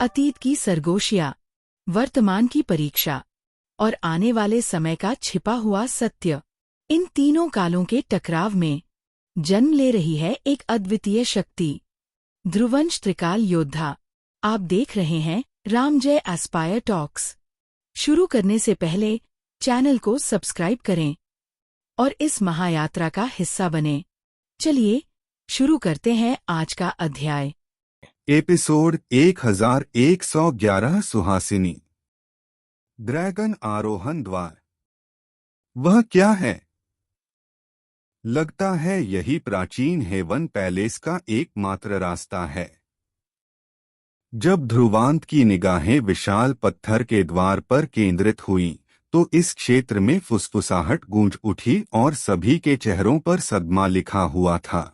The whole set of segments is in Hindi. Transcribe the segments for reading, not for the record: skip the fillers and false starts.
अतीत की सरगोशियां, वर्तमान की परीक्षा और आने वाले समय का छिपा हुआ सत्य, इन तीनों कालों के टकराव में जन्म ले रही है एक अद्वितीय शक्ति, ध्रुवंश त्रिकाल योद्धा। आप देख रहे हैं रामजय एस्पायर टॉक्स। शुरू करने से पहले चैनल को सब्सक्राइब करें और इस महायात्रा का हिस्सा बनें। चलिए शुरू करते हैं आज का अध्याय। एपिसोड 1111 सुहासिनी। ड्रैगन आरोहण द्वार। वह क्या है? लगता है यही प्राचीन हेवन पैलेस का एकमात्र रास्ता है। जब ध्रुवांत की निगाहें विशाल पत्थर के द्वार पर केंद्रित हुईं, तो इस क्षेत्र में फुसफुसाहट गूंज उठी और सभी के चेहरों पर सदमा लिखा हुआ था।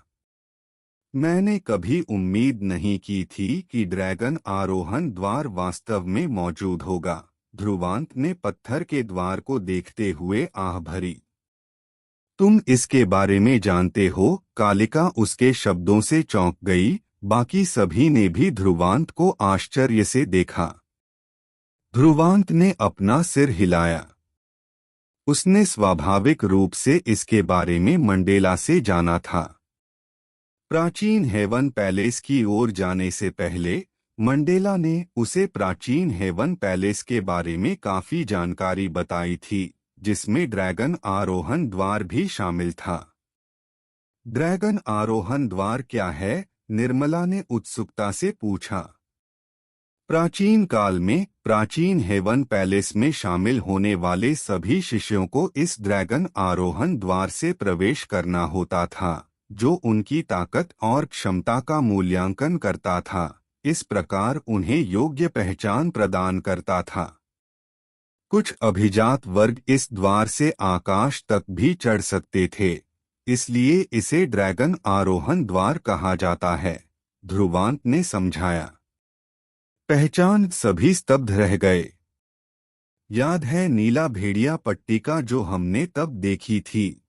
मैंने कभी उम्मीद नहीं की थी कि ड्रैगन आरोहण द्वार वास्तव में मौजूद होगा। ध्रुवांत ने पत्थर के द्वार को देखते हुए आह भरी। तुम इसके बारे में जानते हो? कालिका उसके शब्दों से चौंक गई। बाकी सभी ने भी ध्रुवांत को आश्चर्य से देखा। ध्रुवांत ने अपना सिर हिलाया। उसने स्वाभाविक रूप से इसके बारे में मंडेला से जाना था। प्राचीन हेवन पैलेस की ओर जाने से पहले मंडेला ने उसे प्राचीन हेवन पैलेस के बारे में काफी जानकारी बताई थी, जिसमें ड्रैगन आरोहण द्वार भी शामिल था। ड्रैगन आरोहण द्वार क्या है? निर्मला ने उत्सुकता से पूछा। प्राचीन काल में प्राचीन हेवन पैलेस में शामिल होने वाले सभी शिष्यों को इस ड्रैगन आरोहण द्वार से प्रवेश करना होता था, जो उनकी ताकत और क्षमता का मूल्यांकन करता था। इस प्रकार उन्हें योग्य पहचान प्रदान करता था। कुछ अभिजात वर्ग इस द्वार से आकाश तक भी चढ़ सकते थे, इसलिए इसे ड्रैगन आरोहण द्वार कहा जाता है, ध्रुवांत ने समझाया। पहचान? सभी स्तब्ध रह गए। याद है नीला भेड़िया पट्टिका जो हमने तब देखी थी?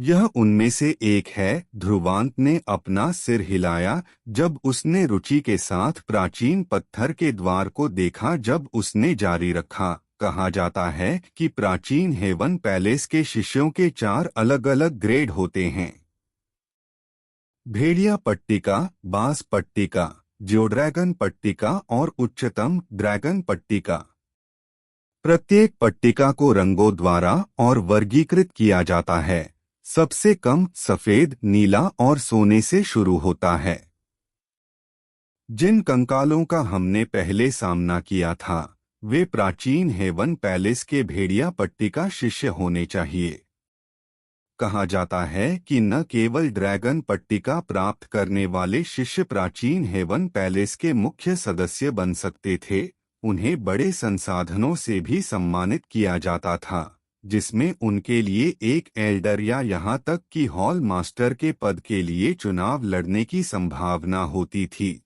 यह उनमें से एक है। ध्रुवांत ने अपना सिर हिलाया जब उसने रुचि के साथ प्राचीन पत्थर के द्वार को देखा। जब उसने जारी रखा, कहा जाता है कि प्राचीन हेवन पैलेस के शिष्यों के 4 अलग-अलग ग्रेड होते हैं। भेड़िया पट्टिका, बास पट्टिका, ज्योड्रैगन पट्टिका और उच्चतम ड्रैगन पट्टिका। प्रत्येक पट्टिका को रंगों द्वारा और वर्गीकृत किया जाता है। सबसे कम सफेद, नीला और सोने से शुरू होता है। जिन कंकालों का हमने पहले सामना किया था, वे प्राचीन हेवन पैलेस के भेड़िया पट्टिका शिष्य होने चाहिए। कहा जाता है कि न केवल ड्रैगन पट्टिका प्राप्त करने वाले शिष्य प्राचीन हेवन पैलेस के मुख्य सदस्य बन सकते थे, उन्हें बड़े संसाधनों से भी सम्मानित किया जाता था, जिसमें उनके लिए एक एल्डर या यहाँ तक कि हॉल मास्टर के पद के लिए चुनाव लड़ने की संभावना होती थी।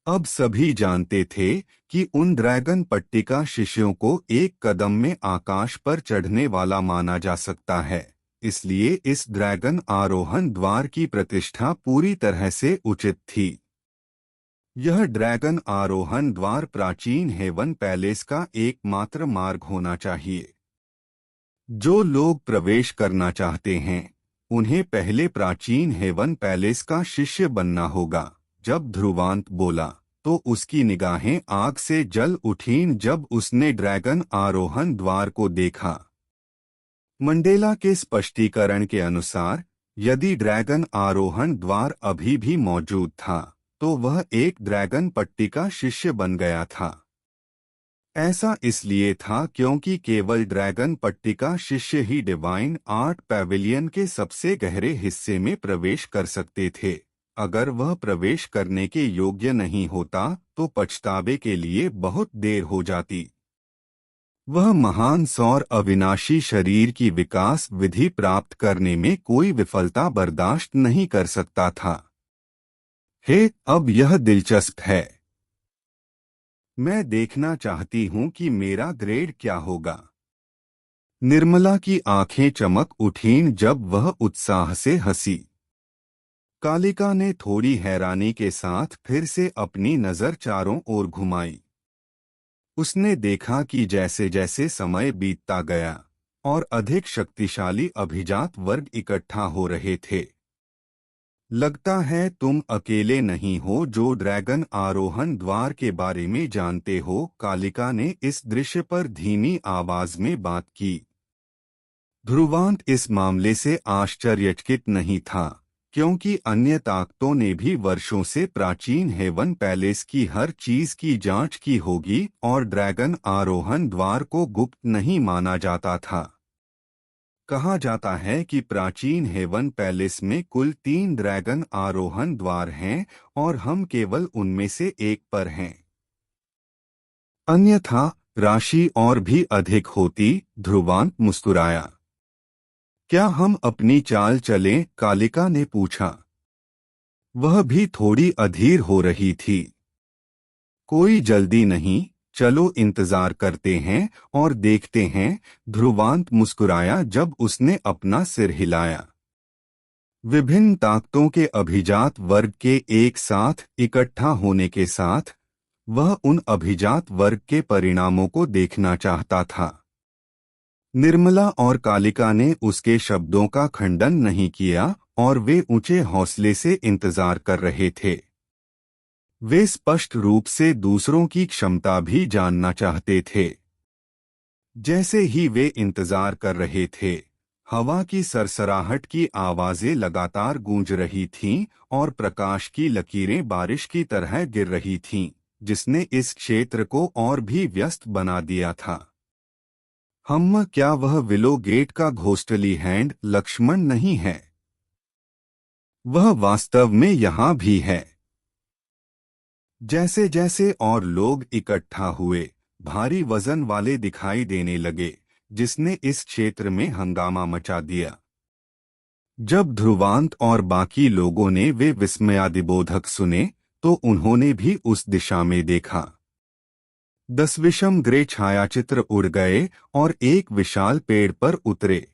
अब सभी जानते थे कि उन ड्रैगन पट्टिका शिष्यों को एक कदम में आकाश पर चढ़ने वाला माना जा सकता है, इसलिए इस ड्रैगन आरोहण द्वार की प्रतिष्ठा पूरी तरह से उचित थी। यह ड्रैगन आरोहण द्वार प्राचीन हेवन पैलेस का एकमात्र मार्ग होना चाहिए। जो लोग प्रवेश करना चाहते हैं, उन्हें पहले प्राचीन हेवन पैलेस का शिष्य बनना होगा। जब ध्रुवांत बोला, तो उसकी निगाहें आग से जल उठीं जब उसने ड्रैगन आरोहण द्वार को देखा। मंडेला के स्पष्टीकरण के अनुसार, यदि ड्रैगन आरोहण द्वार अभी भी मौजूद था, तो वह एक ड्रैगन पट्टिका शिष्य बन गया था। ऐसा इसलिए था क्योंकि केवल ड्रैगन पट्टिका शिष्य ही डिवाइन आर्ट पैविलियन के सबसे गहरे हिस्से में प्रवेश कर सकते थे। अगर वह प्रवेश करने के योग्य नहीं होता, तो पछतावे के लिए बहुत देर हो जाती। वह महान सौर अविनाशी शरीर की विकास विधि प्राप्त करने में कोई विफलता बर्दाश्त नहीं कर सकता था। अब यह दिलचस्प है। मैं देखना चाहती हूँ कि मेरा ग्रेड क्या होगा। निर्मला की आंखें चमक उठीं जब वह उत्साह से हंसी। कालिका ने थोड़ी हैरानी के साथ फिर से अपनी नजर चारों ओर घुमाई। उसने देखा कि जैसे जैसे समय बीतता गया और अधिक शक्तिशाली अभिजात वर्ग इकट्ठा हो रहे थे। लगता है तुम अकेले नहीं हो जो ड्रैगन आरोहण द्वार के बारे में जानते हो, कालिका ने इस दृश्य पर धीमी आवाज में बात की। ध्रुवांत इस मामले से आश्चर्यचकित नहीं था, क्योंकि अन्य ताकतों ने भी वर्षों से प्राचीन हेवन पैलेस की हर चीज की जांच की होगी और ड्रैगन आरोहण द्वार को गुप्त नहीं माना जाता था। कहा जाता है कि प्राचीन हेवन पैलेस में कुल 3 ड्रैगन आरोहण द्वार हैं और हम केवल उनमें से एक पर हैं। अन्यथा राशि और भी अधिक होती, ध्रुवांत मुस्कुराया। क्या हम अपनी चाल चलें? कालिका ने पूछा। वह भी थोड़ी अधीर हो रही थी। कोई जल्दी नहीं, चलो इंतजार करते हैं और देखते हैं, ध्रुवांत मुस्कुराया जब उसने अपना सिर हिलाया। विभिन्न ताकतों के अभिजात वर्ग के एक साथ इकट्ठा होने के साथ वह उन अभिजात वर्ग के परिणामों को देखना चाहता था। निर्मला और कालिका ने उसके शब्दों का खंडन नहीं किया और वे ऊंचे हौसले से इंतजार कर रहे थे। वे स्पष्ट रूप से दूसरों की क्षमता भी जानना चाहते थे। जैसे ही वे इंतजार कर रहे थे, हवा की सरसराहट की आवाजें लगातार गूंज रही थीं और प्रकाश की लकीरें बारिश की तरह गिर रही थीं, जिसने इस क्षेत्र को और भी व्यस्त बना दिया था। क्या वह विलो गेट का घोस्टली हैंड लक्ष्मण नहीं है? वह वास्तव में यहाँ भी है। जैसे जैसे और लोग इकट्ठा हुए, भारी वजन वाले दिखाई देने लगे, जिसने इस क्षेत्र में हंगामा मचा दिया। जब ध्रुवांत और बाकी लोगों ने वे विस्मयादिबोधक सुने, तो उन्होंने भी उस दिशा में देखा। 10 विषम ग्रे छायाचित्र उड़ गए और एक विशाल पेड़ पर उतरे।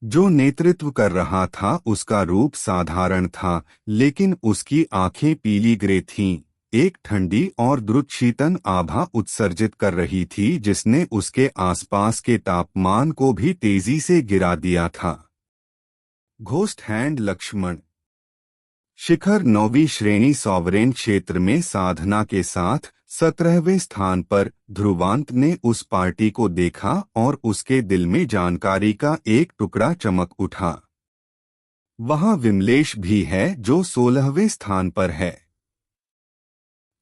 जो नेतृत्व कर रहा था उसका रूप साधारण था, लेकिन उसकी आंखें पीली ग्रे थीं। एक ठंडी और द्रुत शीतन आभा उत्सर्जित कर रही थी, जिसने उसके आसपास के तापमान को भी तेजी से गिरा दिया था। Ghost hand Lakshman. शिखर 9वीं श्रेणी सॉवरेन क्षेत्र में साधना के साथ 17वें स्थान पर ध्रुवांत ने उस पार्टी को देखा और उसके दिल में जानकारी का एक टुकड़ा चमक उठा। वहां विमलेश भी है जो 16वें स्थान पर है।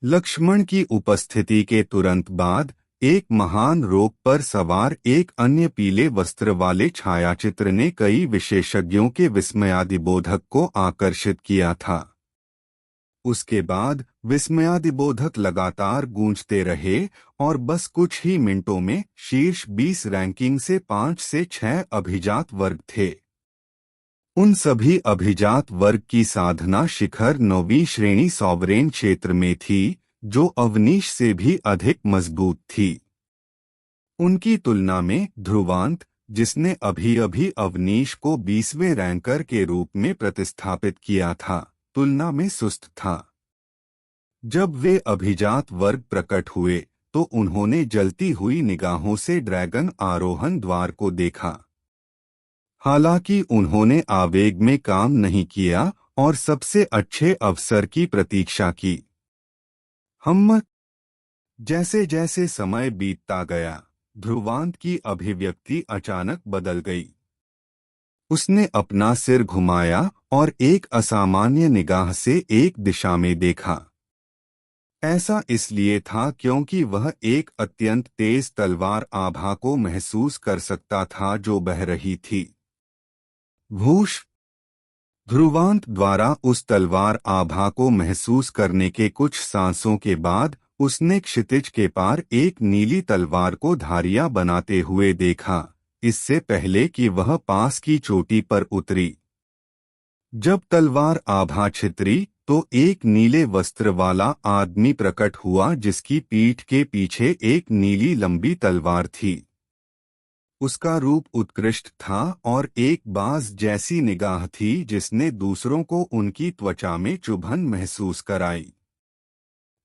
लक्ष्मण की उपस्थिति के तुरंत बाद एक महान रोग पर सवार एक अन्य पीले वस्त्र वाले छायाचित्र ने कई विशेषज्ञों के विस्मयादिबोधक को आकर्षित किया था। उसके बाद विस्मयादिबोधक लगातार गूंजते रहे और बस कुछ ही मिनटों में शीर्ष 20 रैंकिंग से 5 से 6 अभिजात वर्ग थे। उन सभी अभिजात वर्ग की साधना शिखर 9वीं श्रेणी सॉवरेन क्षेत्र में थी, जो अवनीश से भी अधिक मजबूत थी। उनकी तुलना में ध्रुवांत, जिसने अभी अवनीश को 20वें रैंकर के रूप में प्रतिस्थापित किया था, तुलना में सुस्त था। जब वे अभिजात वर्ग प्रकट हुए, तो उन्होंने जलती हुई निगाहों से ड्रैगन आरोहण द्वार को देखा। हालांकि उन्होंने आवेग में काम नहीं किया और सबसे अच्छे अवसर की प्रतीक्षा की। जैसे जैसे समय बीतता गया, ध्रुवांत की अभिव्यक्ति अचानक बदल गई। उसने अपना सिर घुमाया और एक असामान्य निगाह से एक दिशा में देखा। ऐसा इसलिए था क्योंकि वह एक अत्यंत तेज तलवार आभा को महसूस कर सकता था जो बह रही थी। भूष। ध्रुवांत द्वारा उस तलवार आभा को महसूस करने के कुछ सांसों के बाद उसने क्षितिज के पार एक नीली तलवार को धारियां बनाते हुए देखा, इससे पहले कि वह पास की चोटी पर उतरी। जब तलवार आभा छितरी तो एक नीले वस्त्र वाला आदमी प्रकट हुआ, जिसकी पीठ के पीछे एक नीली लंबी तलवार थी। उसका रूप उत्कृष्ट था और एक बाज जैसी निगाह थी जिसने दूसरों को उनकी त्वचा में चुभन महसूस कराई।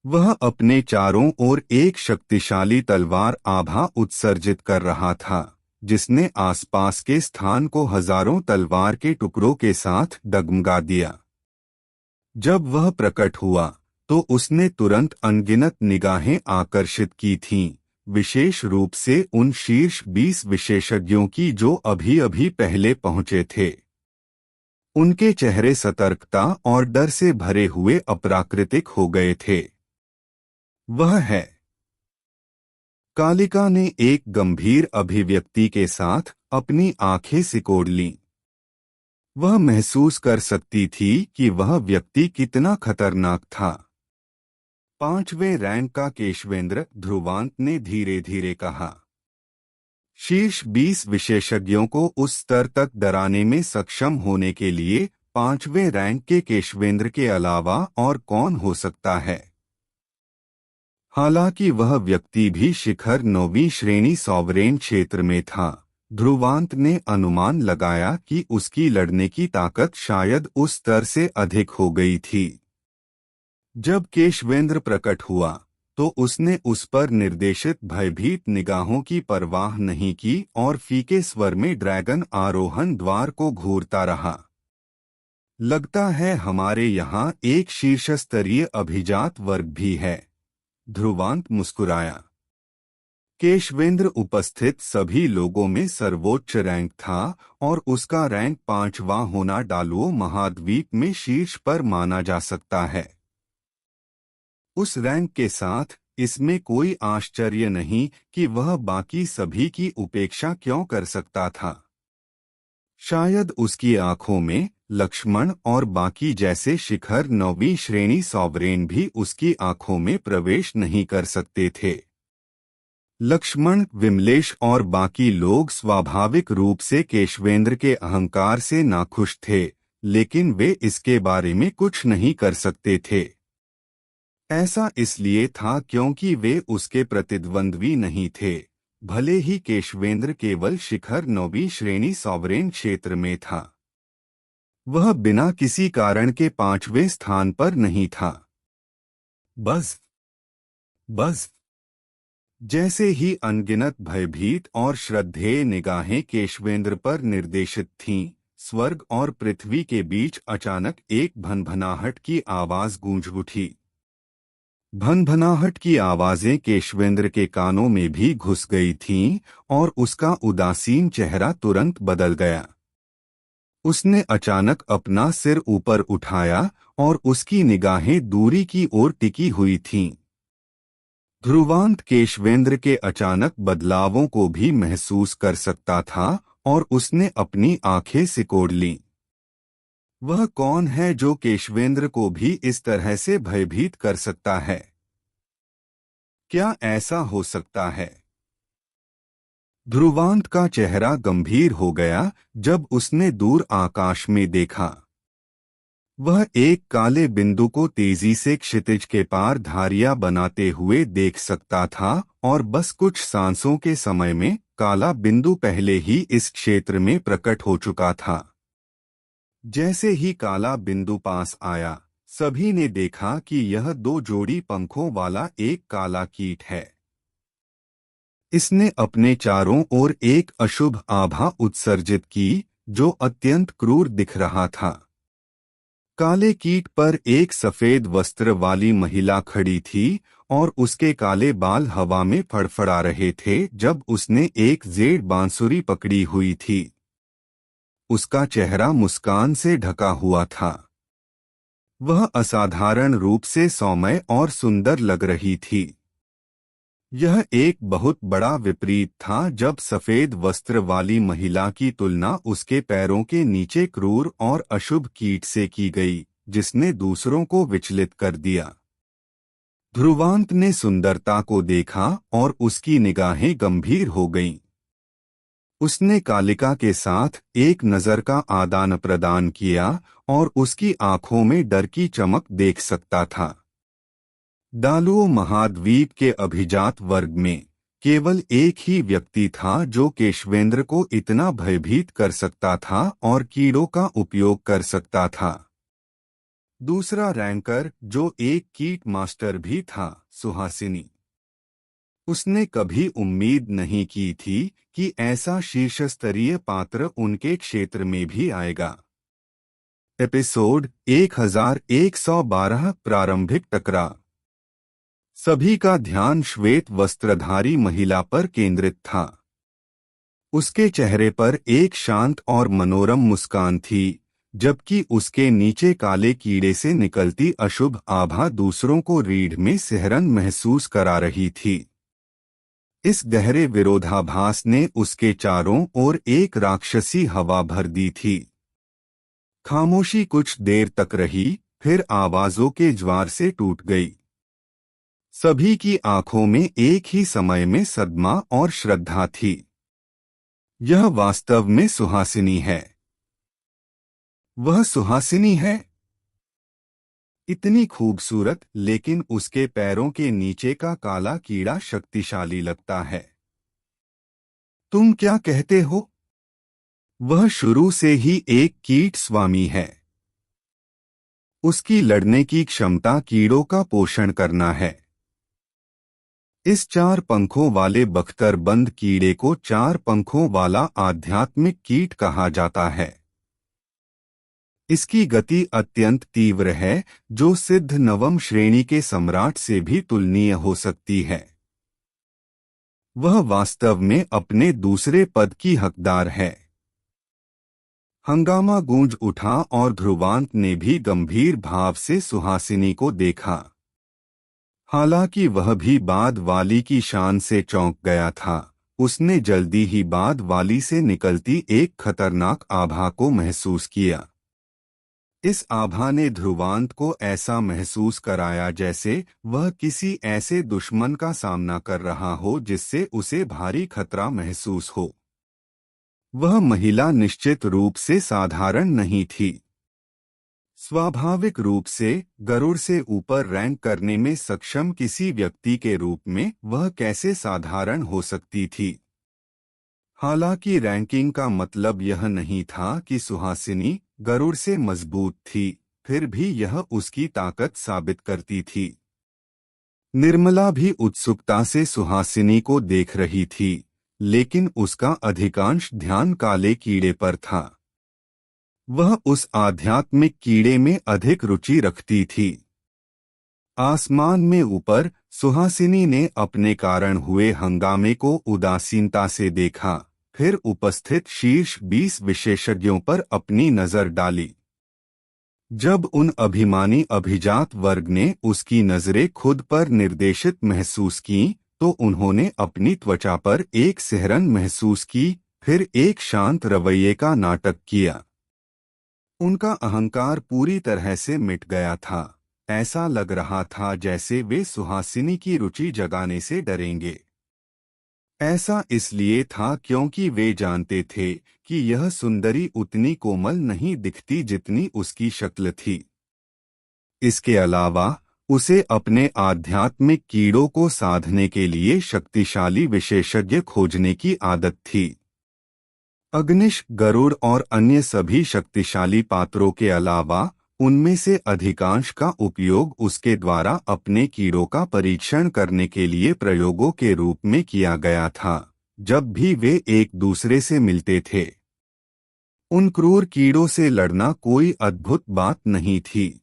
वह अपने चारों ओर एक शक्तिशाली तलवार आभा उत्सर्जित कर रहा था, जिसने आसपास के स्थान को हजारों तलवार के टुकड़ों के साथ डगमगा दिया। जब वह प्रकट हुआ तो उसने तुरंत अनगिनत निगाहें आकर्षित की थीं, विशेष रूप से उन शीर्ष 20 विशेषज्ञों की जो अभी अभी पहले पहुंचे थे। उनके चेहरे सतर्कता और डर से भरे हुए अप्राकृतिक हो गए थे। वह है। कालिका ने एक गंभीर अभिव्यक्ति के साथ अपनी आंखें सिकोड़ लीं। वह महसूस कर सकती थी कि वह व्यक्ति कितना खतरनाक था। 5वें रैंक का केशवेंद्र, ध्रुवांत ने धीरे धीरे कहा। शीर्ष 20 विशेषज्ञों को उस स्तर तक डराने में सक्षम होने के लिए 5वें रैंक के केशवेंद्र के अलावा और कौन हो सकता है? हालांकि वह व्यक्ति भी शिखर 9वीं श्रेणी सॉवरेन क्षेत्र में था, ध्रुवांत ने अनुमान लगाया कि उसकी लड़ने की ताकत शायद उस स्तर से अधिक हो गई थी। जब केशवेंद्र प्रकट हुआ तो उसने उस पर निर्देशित भयभीत निगाहों की परवाह नहीं की और फीके स्वर में ड्रैगन आरोहण द्वार को घूरता रहा। लगता है हमारे यहाँ एक शीर्षस्तरीय अभिजात वर्ग भी है, ध्रुवांत मुस्कुराया। केशवेंद्र उपस्थित सभी लोगों में सर्वोच्च रैंक था और उसका रैंक 5वां होना डालुओ महाद्वीप में शीर्ष पर माना जा सकता है। उस रैंक के साथ इसमें कोई आश्चर्य नहीं कि वह बाकी सभी की उपेक्षा क्यों कर सकता था। शायद उसकी आंखों में लक्ष्मण और बाकी जैसे शिखर 9वीं श्रेणी सॉवरेन भी उसकी आंखों में प्रवेश नहीं कर सकते थे। लक्ष्मण, विमलेश और बाकी लोग स्वाभाविक रूप से केशवेंद्र के अहंकार से नाखुश थे, लेकिन वे इसके बारे में कुछ नहीं कर सकते थे। ऐसा इसलिए था क्योंकि वे उसके प्रतिद्वंद्वी नहीं थे, भले ही केशवेंद्र केवल शिखर 9वीं श्रेणी सॉवरेन क्षेत्र में था। वह बिना किसी कारण के 5वें स्थान पर नहीं था। बस जैसे ही अनगिनत भयभीत और श्रद्धेय निगाहें केशवेंद्र पर निर्देशित थीं, स्वर्ग और पृथ्वी के बीच अचानक एक भनभनाहट की आवाज गूंज उठी। भनभनाहट की आवाजें केशवेंद्र के कानों में भी घुस गई थीं और उसका उदासीन चेहरा तुरंत बदल गया। उसने अचानक अपना सिर ऊपर उठाया और उसकी निगाहें दूरी की ओर टिकी हुई थीं। ध्रुवांत केशवेंद्र के अचानक बदलावों को भी महसूस कर सकता था और उसने अपनी आंखें सिकोड़ लीं। वह कौन है जो केशवेंद्र को भी इस तरह से भयभीत कर सकता है? क्या ऐसा हो सकता है? ध्रुवांत का चेहरा गंभीर हो गया जब उसने दूर आकाश में देखा। वह एक काले बिंदु को तेजी से क्षितिज के पार धारियां बनाते हुए देख सकता था और बस कुछ सांसों के समय में काला बिंदु पहले ही इस क्षेत्र में प्रकट हो चुका था। जैसे ही काला बिंदु पास आया, सभी ने देखा कि यह 2 जोड़ी पंखों वाला एक काला कीट है। इसने अपने चारों ओर एक अशुभ आभा उत्सर्जित की जो अत्यंत क्रूर दिख रहा था। काले कीट पर एक सफेद वस्त्र वाली महिला खड़ी थी और उसके काले बाल हवा में फड़फड़ा रहे थे जब उसने एक जेड बांसुरी पकड़ी हुई थी। उसका चेहरा मुस्कान से ढका हुआ था। वह असाधारण रूप से सौम्य और सुंदर लग रही थी। यह एक बहुत बड़ा विपरीत था जब सफेद वस्त्र वाली महिला की तुलना उसके पैरों के नीचे क्रूर और अशुभ कीट से की गई, जिसने दूसरों को विचलित कर दिया। ध्रुवांत ने सुंदरता को देखा और उसकी निगाहें गंभीर हो गईं। उसने कालिका के साथ एक नजर का आदान प्रदान किया और उसकी आंखों में डर की चमक देख सकता था। डालुओ महाद्वीप के अभिजात वर्ग में केवल एक ही व्यक्ति था जो केशवेंद्र को इतना भयभीत कर सकता था और कीड़ों का उपयोग कर सकता था। दूसरा रैंकर, जो एक कीट मास्टर भी था, सुहासिनी। उसने कभी उम्मीद नहीं की थी कि ऐसा शीर्षस्तरीय पात्र उनके क्षेत्र में भी आएगा। एपिसोड 1112 प्रारंभिक टकराव। सभी का ध्यान श्वेत वस्त्रधारी महिला पर केंद्रित था। उसके चेहरे पर एक शांत और मनोरम मुस्कान थी, जबकि उसके नीचे काले कीड़े से निकलती अशुभ आभा दूसरों को रीढ़ में सिहरन महसूस करा रही थी। इस गहरे विरोधाभास ने उसके चारों ओर एक राक्षसी हवा भर दी थी। खामोशी कुछ देर तक रही, फिर आवाजों के ज्वार से टूट गई। सभी की आंखों में एक ही समय में सदमा और श्रद्धा थी। यह वास्तव में सुहासिनी है। वह सुहासिनी है। इतनी खूबसूरत, लेकिन उसके पैरों के नीचे का काला कीड़ा शक्तिशाली लगता है। तुम क्या कहते हो? वह शुरू से ही एक कीट स्वामी है। उसकी लड़ने की क्षमता कीड़ों का पोषण करना है। इस चार पंखों वाले बख्तरबंद कीड़े को चार पंखों वाला आध्यात्मिक कीट कहा जाता है। इसकी गति अत्यंत तीव्र है, जो सिद्ध नवम श्रेणी के सम्राट से भी तुलनीय हो सकती है। वह वास्तव में अपने दूसरे पद की हकदार है। हंगामा गूंज उठा और ध्रुवांत ने भी गंभीर भाव से सुहासिनी को देखा। हालांकि वह भी बाद वाली की शान से चौंक गया था। उसने जल्दी ही बाद वाली से निकलती एक खतरनाक आभा को महसूस किया। इस आभा ने ध्रुवांत को ऐसा महसूस कराया जैसे वह किसी ऐसे दुश्मन का सामना कर रहा हो जिससे उसे भारी खतरा महसूस हो। वह महिला निश्चित रूप से साधारण नहीं थी। स्वाभाविक रूप से गरुड़ से ऊपर रैंक करने में सक्षम किसी व्यक्ति के रूप में वह कैसे साधारण हो सकती थी। हालांकि रैंकिंग का मतलब यह नहीं था कि सुहासिनी गरुड़ से मजबूत थी, फिर भी यह उसकी ताकत साबित करती थी। निर्मला भी उत्सुकता से सुहासिनी को देख रही थी, लेकिन उसका अधिकांश ध्यान काले कीड़े पर था। वह उस आध्यात्मिक कीड़े में अधिक रुचि रखती थी। आसमान में ऊपर सुहासिनी ने अपने कारण हुए हंगामे को उदासीनता से देखा, फिर उपस्थित शीर्ष 20 विशेषज्ञों पर अपनी नजर डाली। जब उन अभिमानी अभिजात वर्ग ने उसकी नजरें खुद पर निर्देशित महसूस की, तो उन्होंने अपनी त्वचा पर एक सिहरन महसूस की, फिर एक शांत रवैये का नाटक किया। उनका अहंकार पूरी तरह से मिट गया था। ऐसा लग रहा था जैसे वे सुहासिनी की रुचि जगाने से डरेंगे। ऐसा इसलिए था क्योंकि वे जानते थे कि यह सुंदरी उतनी कोमल नहीं दिखती जितनी उसकी शक्ल थी। इसके अलावा उसे अपने आध्यात्मिक कीड़ों को साधने के लिए शक्तिशाली विशेषज्ञ खोजने की आदत थी। अग्निश, गरुड़ और अन्य सभी शक्तिशाली पात्रों के अलावा उनमें से अधिकांश का उपयोग उसके द्वारा अपने कीड़ों का परीक्षण करने के लिए प्रयोगों के रूप में किया गया था। जब भी वे एक दूसरे से मिलते थे, उन क्रूर कीड़ों से लड़ना कोई अद्भुत बात नहीं थी।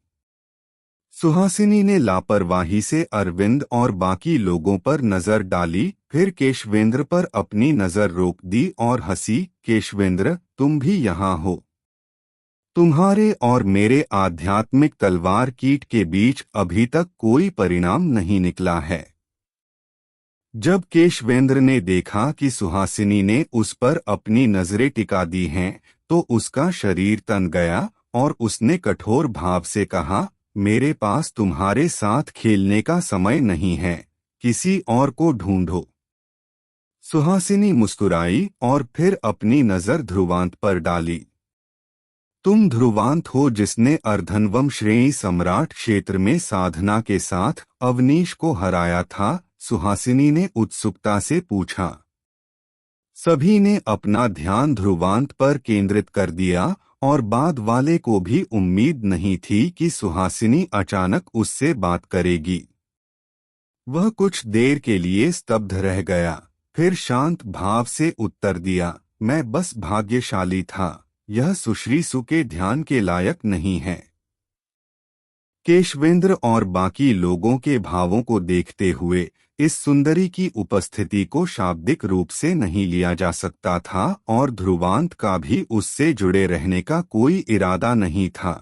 सुहासिनी ने लापरवाही से अरविंद और बाकी लोगों पर नजर डाली, फिर केशवेंद्र पर अपनी नजर रोक दी और हंसी। केशवेंद्र, तुम भी यहाँ हो। तुम्हारे और मेरे आध्यात्मिक तलवार कीट के बीच अभी तक कोई परिणाम नहीं निकला है। जब केशवेंद्र ने देखा कि सुहासिनी ने उस पर अपनी नजरें टिका दी हैं, तो उसका शरीर तन गया और उसने कठोर भाव से कहा, मेरे पास तुम्हारे साथ खेलने का समय नहीं है, किसी और को ढूंढो। सुहासिनी मुस्कुराई और फिर अपनी नजर ध्रुवांत पर डाली। तुम ध्रुवांत हो जिसने अर्धनवम श्रेणी सम्राट क्षेत्र में साधना के साथ अवनीश को हराया था, सुहासिनी ने उत्सुकता से पूछा। सभी ने अपना ध्यान ध्रुवांत पर केंद्रित कर दिया और बाद वाले को भी उम्मीद नहीं थी कि सुहासिनी अचानक उससे बात करेगी। वह कुछ देर के लिए स्तब्ध रह गया, फिर शांत भाव से उत्तर दिया, मैं बस भाग्यशाली था, यह सुश्री सु के ध्यान के लायक नहीं है। केशवेंद्र और बाकी लोगों के भावों को देखते हुए इस सुंदरी की उपस्थिति को शाब्दिक रूप से नहीं लिया जा सकता था और ध्रुवांत का भी उससे जुड़े रहने का कोई इरादा नहीं था।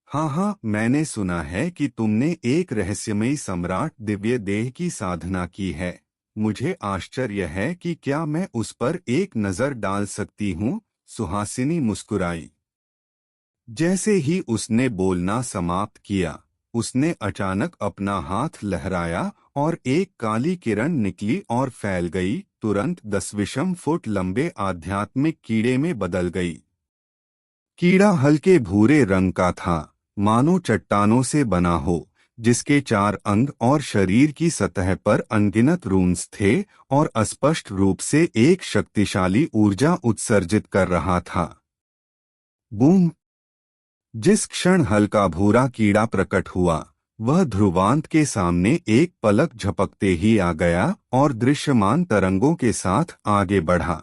हाँ, मैंने सुना है कि तुमने एक रहस्यमयी सम्राट दिव्य देह की साधना की है। मुझे आश्चर्य है कि क्या मैं उस पर एक नज़र डाल सकती हूँ? सुहासिनी मुस्कुराई। जैसे ही उसने बोलना समाप्त किया, उसने अचानक अपना हाथ लहराया और एक काली किरण निकली और फैल गई, तुरंत 10 फुट लंबे आध्यात्मिक कीड़े में बदल गई। कीड़ा हल्के भूरे रंग का था, मानो चट्टानों से बना हो, जिसके 4 अंग और शरीर की सतह पर अनगिनत रून्स थे और अस्पष्ट रूप से एक शक्तिशाली ऊर्जा उत्सर्जित कर रहा था। बूम! जिस क्षण हल्का भूरा कीड़ा प्रकट हुआ, वह ध्रुवांत के सामने एक पलक झपकते ही आ गया और दृश्यमान तरंगों के साथ आगे बढ़ा।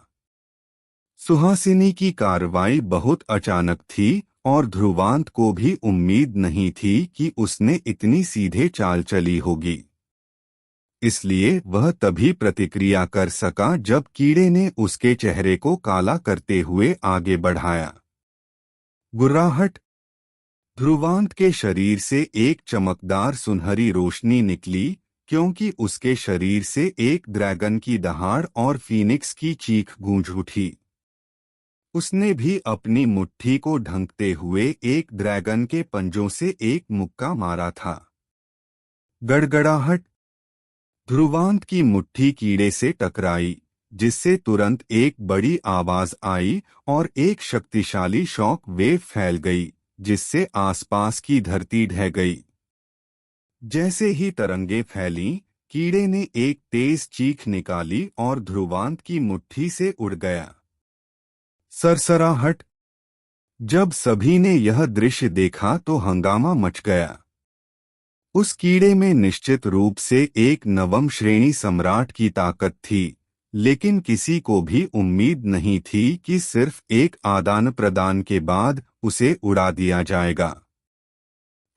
सुहासिनी की कार्रवाई बहुत अचानक थी और ध्रुवांत को भी उम्मीद नहीं थी कि उसने इतनी सीधे चाल चली होगी। इसलिए वह तभी प्रतिक्रिया कर सका जब कीड़े ने उसके चेहरे को काला करते हुए आगे बढ़ाया। गुर्राहट! ध्रुवांत के शरीर से एक चमकदार सुनहरी रोशनी निकली, क्योंकि उसके शरीर से एक ड्रैगन की दहाड़ और फीनिक्स की चीख गूंज उठी। उसने भी अपनी मुट्ठी को ढंकते हुए एक ड्रैगन के पंजों से एक मुक्का मारा था। गड़गड़ाहट! ध्रुवांत की मुट्ठी कीड़े से टकराई, जिससे तुरंत एक बड़ी आवाज आई और एक शक्तिशाली शॉक वेव फैल गई, जिससे आसपास की धरती ढह गई। जैसे ही तरंगे फैलीं, कीड़े ने एक तेज चीख निकाली और ध्रुवांत की मुट्ठी से उड़ गया। सरसराहट! जब सभी ने यह दृश्य देखा तो हंगामा मच गया। उस कीड़े में निश्चित रूप से एक नवम श्रेणी सम्राट की ताकत थी, लेकिन किसी को भी उम्मीद नहीं थी कि सिर्फ एक आदान प्रदान के बाद उसे उड़ा दिया जाएगा।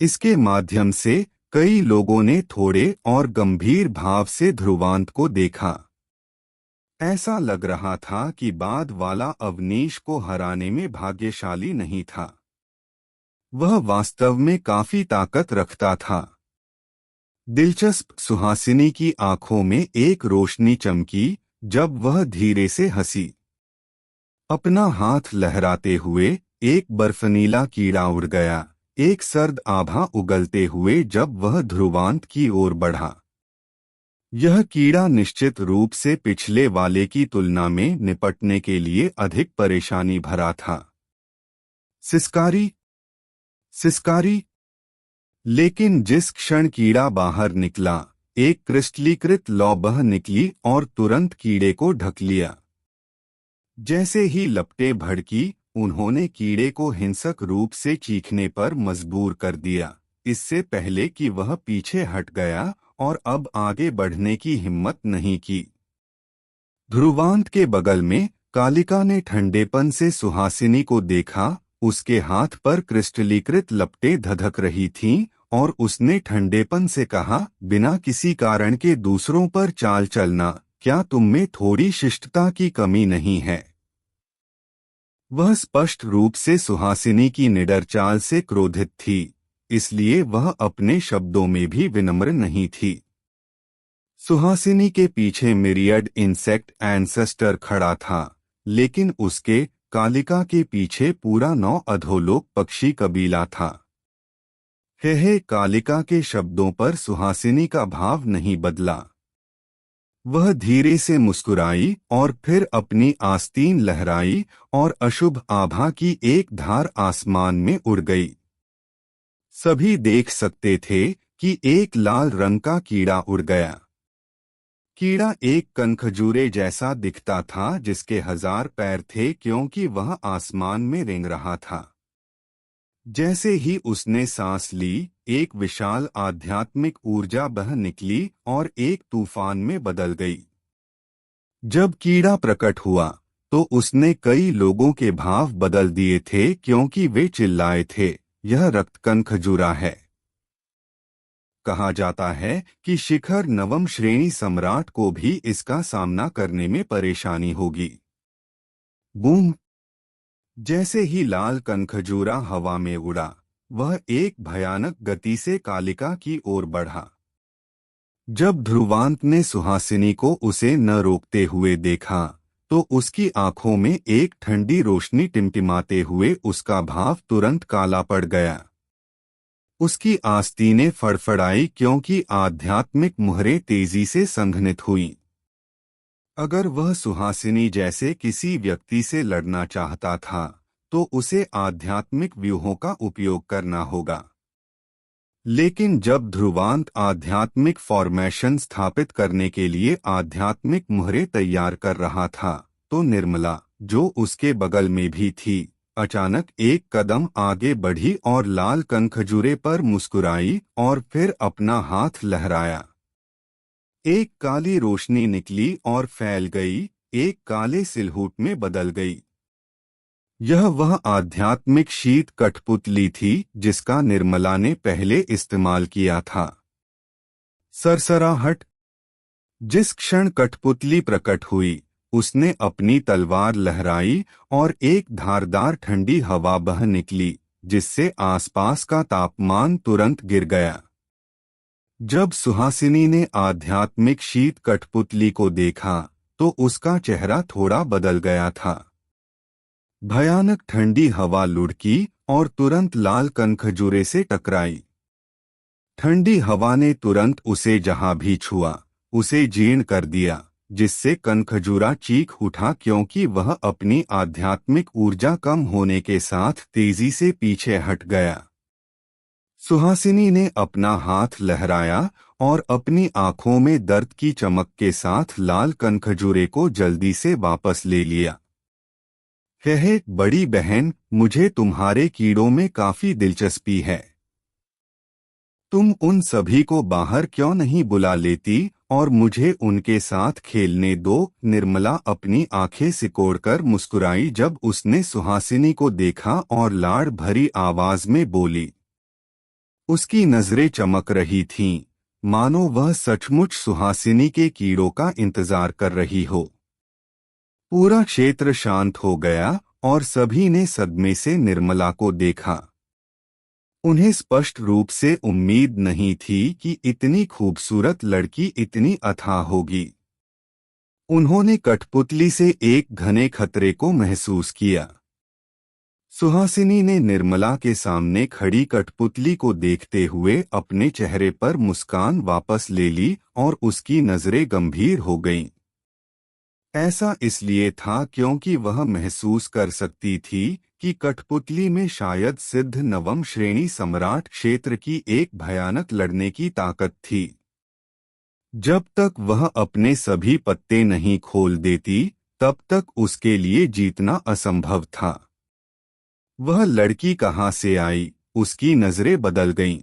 इसके माध्यम से कई लोगों ने थोड़े और गंभीर भाव से ध्रुवांत को देखा। ऐसा लग रहा था कि बाद वाला अवनीश को हराने में भाग्यशाली नहीं था। वह वास्तव में काफी ताकत रखता था। दिलचस्प! सुहासिनी की आंखों में एक रोशनी चमकी जब वह धीरे से हंसी। अपना हाथ लहराते हुए एक बर्फनीला कीड़ा उड़ गया, एक सर्द आभा उगलते हुए जब वह ध्रुवांत की ओर बढ़ा। यह कीड़ा निश्चित रूप से पिछले वाले की तुलना में निपटने के लिए अधिक परेशानी भरा था। सिसकारी, सिसकारी! लेकिन जिस क्षण कीड़ा बाहर निकला, एक क्रिस्टलीकृत लौ बह निकली और तुरंत कीड़े को ढक लिया। जैसे ही लपटें भड़की, उन्होंने कीड़े को हिंसक रूप से चीखने पर मजबूर कर दिया, इससे पहले कि वह पीछे हट गया और अब आगे बढ़ने की हिम्मत नहीं की। ध्रुवांत के बगल में कालिका ने ठंडेपन से सुहासिनी को देखा। उसके हाथ पर क्रिस्टलीकृत लपटें धधक रही थीं और उसने ठंडेपन से कहा, बिना किसी कारण के दूसरों पर चाल चलना, क्या तुम में थोड़ी शिष्टता की कमी नहीं है? वह स्पष्ट रूप से सुहासिनी की निडर चाल से क्रोधित थी, इसलिए वह अपने शब्दों में भी विनम्र नहीं थी। सुहासिनी के पीछे मिरियड इंसेक्ट एंसेस्टर खड़ा था, लेकिन उसके कालिका के पीछे पूरा 9 अधोलोक पक्षी कबीला था। हे कालिका के शब्दों पर सुहासिनी का भाव नहीं बदला। वह धीरे से मुस्कुराई और फिर अपनी आस्तीन लहराई और अशुभ आभा की एक धार आसमान में उड़ गई। सभी देख सकते थे कि एक लाल रंग का कीड़ा उड़ गया। कीड़ा एक कनखजूरे जैसा दिखता था जिसके 1000 पैर थे क्योंकि वह आसमान में रेंग रहा था। जैसे ही उसने सांस ली, एक विशाल आध्यात्मिक ऊर्जा बह निकली और एक तूफान में बदल गई। जब कीड़ा प्रकट हुआ तो उसने कई लोगों के भाव बदल दिए थे क्योंकि वे चिल्लाए थे, यह रक्तकण खजूरा है। कहा जाता है कि शिखर नवम श्रेणी सम्राट को भी इसका सामना करने में परेशानी होगी। बूम! जैसे ही लाल कनखजूरा हवा में उड़ा, वह एक भयानक गति से कालिका की ओर बढ़ा। जब ध्रुवांत ने सुहासिनी को उसे न रोकते हुए देखा, तो उसकी आंखों में एक ठंडी रोशनी टिमटिमाते हुए उसका भाव तुरंत काला पड़ गया। उसकी आस्तीनें फड़फड़ाई क्योंकि आध्यात्मिक मुहरें तेजी से संघनित हुईं। अगर वह सुहासिनी जैसे किसी व्यक्ति से लड़ना चाहता था, तो उसे आध्यात्मिक व्यूहों का उपयोग करना होगा। लेकिन जब ध्रुवांत आध्यात्मिक फॉर्मेशन स्थापित करने के लिए आध्यात्मिक मुहरें तैयार कर रहा था, तो निर्मला, जो उसके बगल में भी थी, अचानक एक कदम आगे बढ़ी और लाल कनखजूरे पर मुस्कुराई और फिर अपना हाथ लहराया। एक काली रोशनी निकली और फैल गई, एक काले सिलहूट में बदल गई। यह वह आध्यात्मिक शीत कठपुतली थी जिसका निर्मला ने पहले इस्तेमाल किया था। सरसराहट! जिस क्षण कठपुतली प्रकट हुई, उसने अपनी तलवार लहराई और एक धारदार ठंडी हवा बह निकली, जिससे आसपास का तापमान तुरंत गिर गया। जब सुहासिनी ने आध्यात्मिक शीत कठपुतली को देखा, तो उसका चेहरा थोड़ा बदल गया था। भयानक ठंडी हवा लुढ़की और तुरंत लाल कनखजूरे से टकराई। ठंडी हवा ने तुरंत उसे जहां भी छुआ, उसे जीर्ण कर दिया, जिससे कनखजूरा चीख उठा क्योंकि वह अपनी आध्यात्मिक ऊर्जा कम होने के साथ तेजी से पीछे हट गया। सुहासिनी ने अपना हाथ लहराया और अपनी आंखों में दर्द की चमक के साथ लाल कनखजूरे को जल्दी से वापस ले लिया। कहे, बड़ी बहन, मुझे तुम्हारे कीड़ों में काफी दिलचस्पी है। तुम उन सभी को बाहर क्यों नहीं बुला लेती और मुझे उनके साथ खेलने दो। निर्मला अपनी आंखें सिकोड़कर मुस्कुराई जब उसने सुहासिनी को देखा और लाड़ भरी आवाज में बोली। उसकी नजरें चमक रही थीं, मानो वह सचमुच सुहासिनी के कीड़ों का इंतजार कर रही हो। पूरा क्षेत्र शांत हो गया और सभी ने सदमे से निर्मला को देखा। उन्हें स्पष्ट रूप से उम्मीद नहीं थी कि इतनी खूबसूरत लड़की इतनी अथाह होगी। उन्होंने कठपुतली से एक घने खतरे को महसूस किया। सुहासिनी ने निर्मला के सामने खड़ी कठपुतली को देखते हुए अपने चेहरे पर मुस्कान वापस ले ली और उसकी नजरें गंभीर हो गईं। ऐसा इसलिए था क्योंकि वह महसूस कर सकती थी कि कठपुतली में शायद सिद्ध नवम श्रेणी सम्राट क्षेत्र की एक भयानक लड़ने की ताकत थी। जब तक वह अपने सभी पत्ते नहीं खोल देती, तब तक उसके लिए जीतना असंभव था। वह लड़की कहाँ से आई, उसकी नजरें बदल गईं।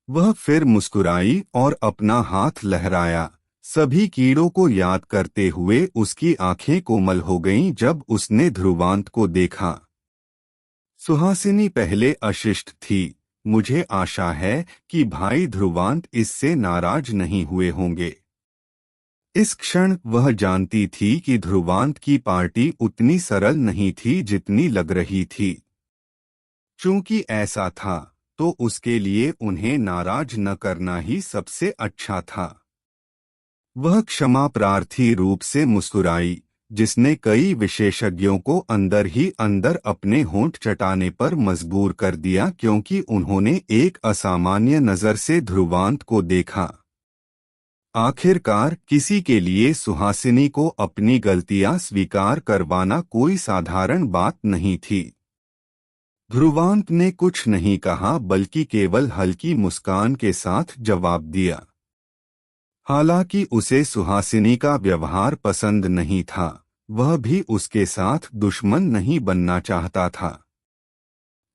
वह फिर मुस्कुराई और अपना हाथ लहराया, सभी कीड़ों को याद करते हुए उसकी आंखें कोमल हो गईं जब उसने ध्रुवांत को देखा। सुहासिनी पहले अशिष्ट थी, मुझे आशा है कि भाई ध्रुवांत इससे नाराज नहीं हुए होंगे। इस क्षण वह जानती थी कि ध्रुवांत की पार्टी उतनी सरल नहीं थी जितनी लग रही थी। चूंकि ऐसा था, तो उसके लिए उन्हें नाराज न करना ही सबसे अच्छा था। वह क्षमा प्रार्थी रूप से मुस्कुराई, जिसने कई विशेषज्ञों को अंदर ही अंदर अपने होंठ चटाने पर मजबूर कर दिया क्योंकि उन्होंने एक असामान्य नजर से ध्रुवांत को देखा। आखिरकार किसी के लिए सुहासिनी को अपनी गलतियां स्वीकार करवाना कोई साधारण बात नहीं थी। ध्रुवांत ने कुछ नहीं कहा बल्कि केवल हल्की मुस्कान के साथ जवाब दिया। हालांकि उसे सुहासिनी का व्यवहार पसंद नहीं था, वह भी उसके साथ दुश्मन नहीं बनना चाहता था।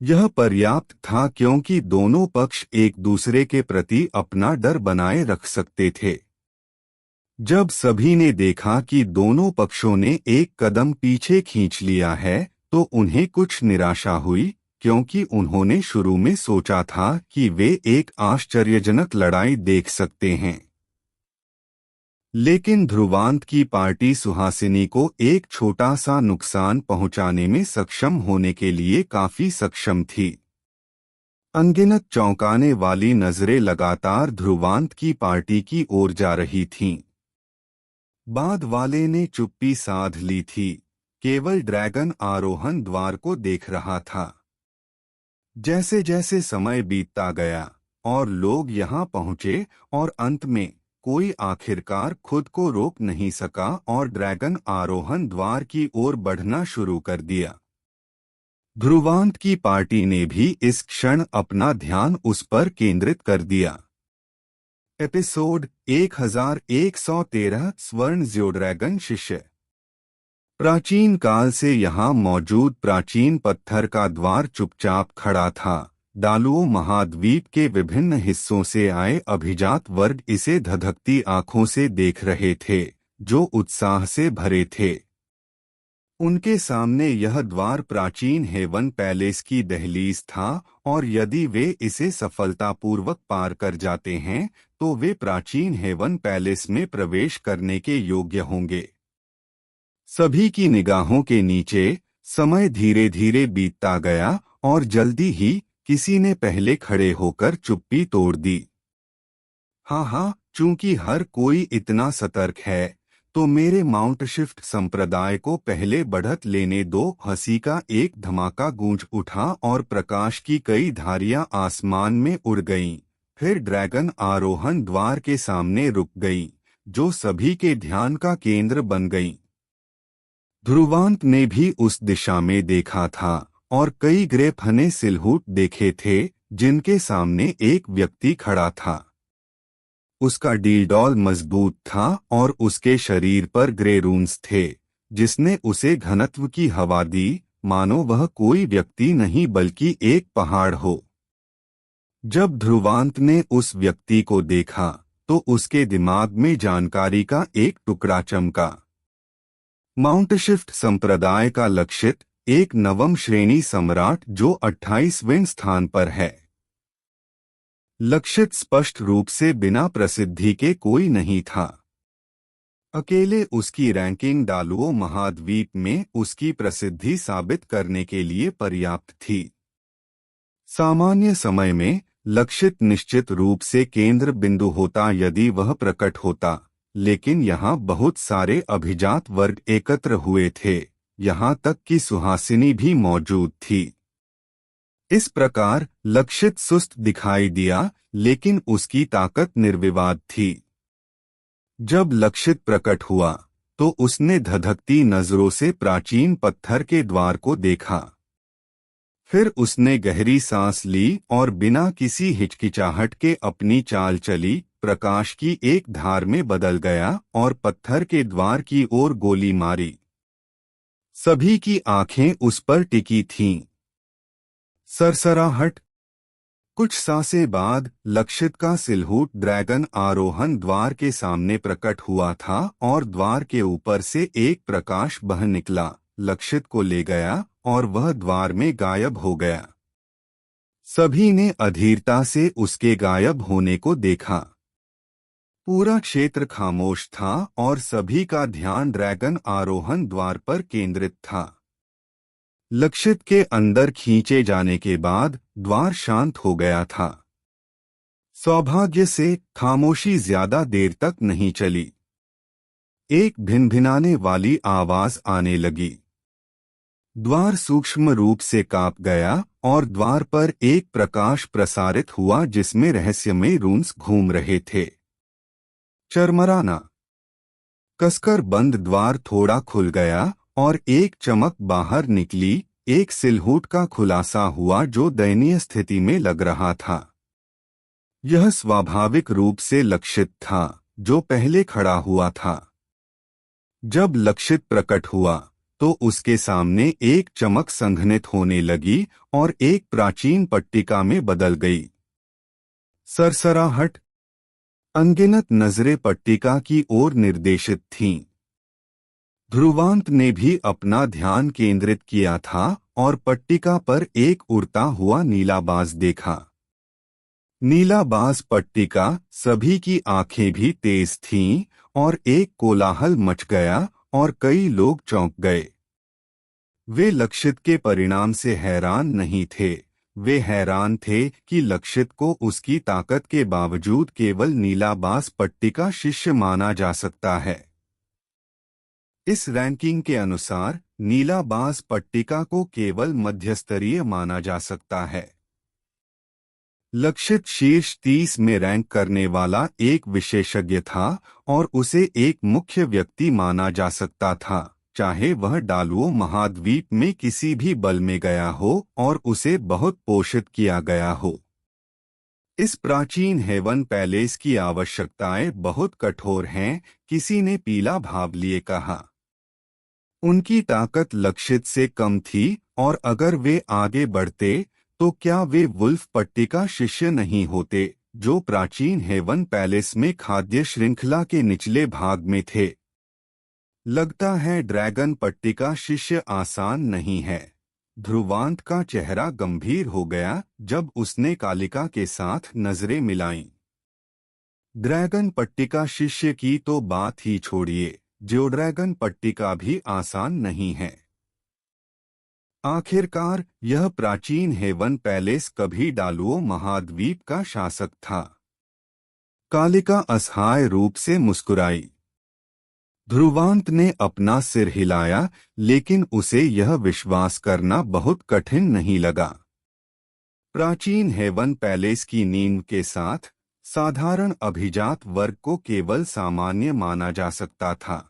यह पर्याप्त था क्योंकि दोनों पक्ष एक दूसरे के प्रति अपना डर बनाए रख सकते थे। जब सभी ने देखा कि दोनों पक्षों ने एक कदम पीछे खींच लिया है, तो उन्हें कुछ निराशा हुई, क्योंकि उन्होंने शुरू में सोचा था कि वे एक आश्चर्यजनक लड़ाई देख सकते हैं। लेकिन ध्रुवांत की पार्टी सुहासिनी को एक छोटा सा नुकसान पहुंचाने में सक्षम होने के लिए काफी सक्षम थी। अनगिनत चौंकाने वाली नजरें लगातार ध्रुवांत की पार्टी की ओर जा रही थीं। बाद वाले ने चुप्पी साध ली थी, केवल ड्रैगन आरोहण द्वार को देख रहा था। जैसे जैसे समय बीतता गया और लोग यहाँ पहुंचे और अंत में कोई आखिरकार खुद को रोक नहीं सका और ड्रैगन आरोहण द्वार की ओर बढ़ना शुरू कर दिया। ध्रुवांत की पार्टी ने भी इस क्षण अपना ध्यान उस पर केंद्रित कर दिया। एपिसोड 1113 स्वर्ण ड्रैगन शिष्य। प्राचीन काल से यहाँ मौजूद प्राचीन पत्थर का द्वार चुपचाप खड़ा था। डालुओ महाद्वीप के विभिन्न हिस्सों से आए अभिजात वर्ग इसे धधकती आंखों से देख रहे थे, जो उत्साह से भरे थे। उनके सामने यह द्वार प्राचीन हेवन पैलेस की दहलीज था, और यदि वे इसे सफलतापूर्वक पार कर जाते हैं तो वे प्राचीन हेवन पैलेस में प्रवेश करने के योग्य होंगे। सभी की निगाहों के नीचे समय धीरे धीरे बीतता गया और जल्दी ही किसी ने पहले खड़े होकर चुप्पी तोड़ दी। हाँ, चूंकि हर कोई इतना सतर्क है, तो मेरे माउंट शिफ्ट संप्रदाय को पहले बढ़त लेने दो। हंसी का एक धमाका गूंज उठा और प्रकाश की कई धारियां आसमान में उड़ गईं। फिर ड्रैगन आरोहण द्वार के सामने रुक गई, जो सभी के ध्यान का केंद्र बन गई। ध्रुवांत ने भी उस दिशा में देखा था और कई ग्रे फने सिलहूट देखे थे, जिनके सामने एक व्यक्ति खड़ा था। उसका डीलडॉल मजबूत था और उसके शरीर पर ग्रे रून्स थे, जिसने उसे घनत्व की हवा दी, मानो वह कोई व्यक्ति नहीं बल्कि एक पहाड़ हो। जब ध्रुवांत ने उस व्यक्ति को देखा तो उसके दिमाग में जानकारी का एक टुकड़ा चमका। माउंट शिफ्ट संप्रदाय का लक्षित एक नवम श्रेणी सम्राट जो 28वें स्थान पर है। लक्षित स्पष्ट रूप से बिना प्रसिद्धि के कोई नहीं था। अकेले उसकी रैंकिंग डालुओ महाद्वीप में उसकी प्रसिद्धि साबित करने के लिए पर्याप्त थी। सामान्य समय में लक्षित निश्चित रूप से केंद्र बिंदु होता यदि वह प्रकट होता, लेकिन यहाँ बहुत सारे अभिजात वर्ग एकत्र हुए थे, यहाँ तक कि सुहासिनी भी मौजूद थी। इस प्रकार लक्षित सुस्त दिखाई दिया, लेकिन उसकी ताकत निर्विवाद थी। जब लक्षित प्रकट हुआ तो उसने धधकती नजरों से प्राचीन पत्थर के द्वार को देखा। फिर उसने गहरी सांस ली और बिना किसी हिचकिचाहट के अपनी चाल चली। प्रकाश की एक धार में बदल गया और पत्थर के द्वार की ओर गोली मारी। सभी की आंखें उस पर टिकी थीं। सरसराहट। कुछ सांसें बाद लक्षित का सिलहूट ड्रैगन आरोहण द्वार के सामने प्रकट हुआ था और द्वार के ऊपर से एक प्रकाश बह निकला, लक्षित को ले गया और वह द्वार में गायब हो गया। सभी ने अधीरता से उसके गायब होने को देखा। पूरा क्षेत्र खामोश था और सभी का ध्यान ड्रैगन आरोहण द्वार पर केंद्रित था। लक्षित के अंदर खींचे जाने के बाद द्वार शांत हो गया था। सौभाग्य से खामोशी ज्यादा देर तक नहीं चली। एक भिनभिनाने वाली आवाज आने लगी। द्वार सूक्ष्म रूप से कांप गया और द्वार पर एक प्रकाश प्रसारित हुआ जिसमें रहस्यमय रून्स घूम रहे थे। चरमराना। कसकर बंद द्वार थोड़ा खुल गया और एक चमक बाहर निकली। एक सिलहूट का खुलासा हुआ जो दयनीय स्थिति में लग रहा था। यह स्वाभाविक रूप से लक्षित था, जो पहले खड़ा हुआ था। जब लक्षित प्रकट हुआ तो उसके सामने एक चमक संघनित होने लगी और एक प्राचीन पट्टिका में बदल गई। सरसराहट। अनगिनत नजरें पट्टिका की ओर निर्देशित थीं। ध्रुवांत ने भी अपना ध्यान केंद्रित किया था और पट्टिका पर एक उड़ता हुआ नीला बाज देखा। नीला बाज पट्टिका, सभी की आंखें भी तेज थीं और एक कोलाहल मच गया और कई लोग चौंक गए। वे लक्षित के परिणाम से हैरान नहीं थे, वे हैरान थे कि लक्षित को उसकी ताकत के बावजूद केवल नीलाबास पट्टिका शिष्य माना जा सकता है। इस रैंकिंग के अनुसार नीलाबास पट्टिका को केवल मध्यस्तरीय माना जा सकता है। लक्षित शीर्ष 30 में रैंक करने वाला एक विशेषज्ञ था और उसे एक मुख्य व्यक्ति माना जा सकता था, चाहे वह डालुओ महाद्वीप में किसी भी बल में गया हो और उसे बहुत पोषित किया गया हो। इस प्राचीन हेवन पैलेस की आवश्यकताएं बहुत कठोर हैं, किसी ने पीला भाव लिए कहा। उनकी ताकत लक्षित से कम थी और अगर वे आगे बढ़ते तो क्या वे वुल्फ पट्टिका शिष्य नहीं होते, जो प्राचीन हेवन पैलेस में खाद्य श्रृंखला के निचले भाग में थे। लगता है ड्रैगन पट्टिका शिष्य आसान नहीं है। ध्रुवांत का चेहरा गंभीर हो गया जब उसने कालिका के साथ नजरें मिलाईं। ड्रैगन पट्टिका शिष्य की तो बात ही छोड़िए, जो ड्रैगन पट्टिका भी आसान नहीं है। आखिरकार यह प्राचीन हेवन पैलेस कभी डालुओ महाद्वीप का शासक था। कालिका असहाय रूप से मुस्कुराई। ध्रुवांत ने अपना सिर हिलाया, लेकिन उसे यह विश्वास करना बहुत कठिन नहीं लगा। प्राचीन हेवन पैलेस की नींव के साथ साधारण अभिजात वर्ग को केवल सामान्य माना जा सकता था।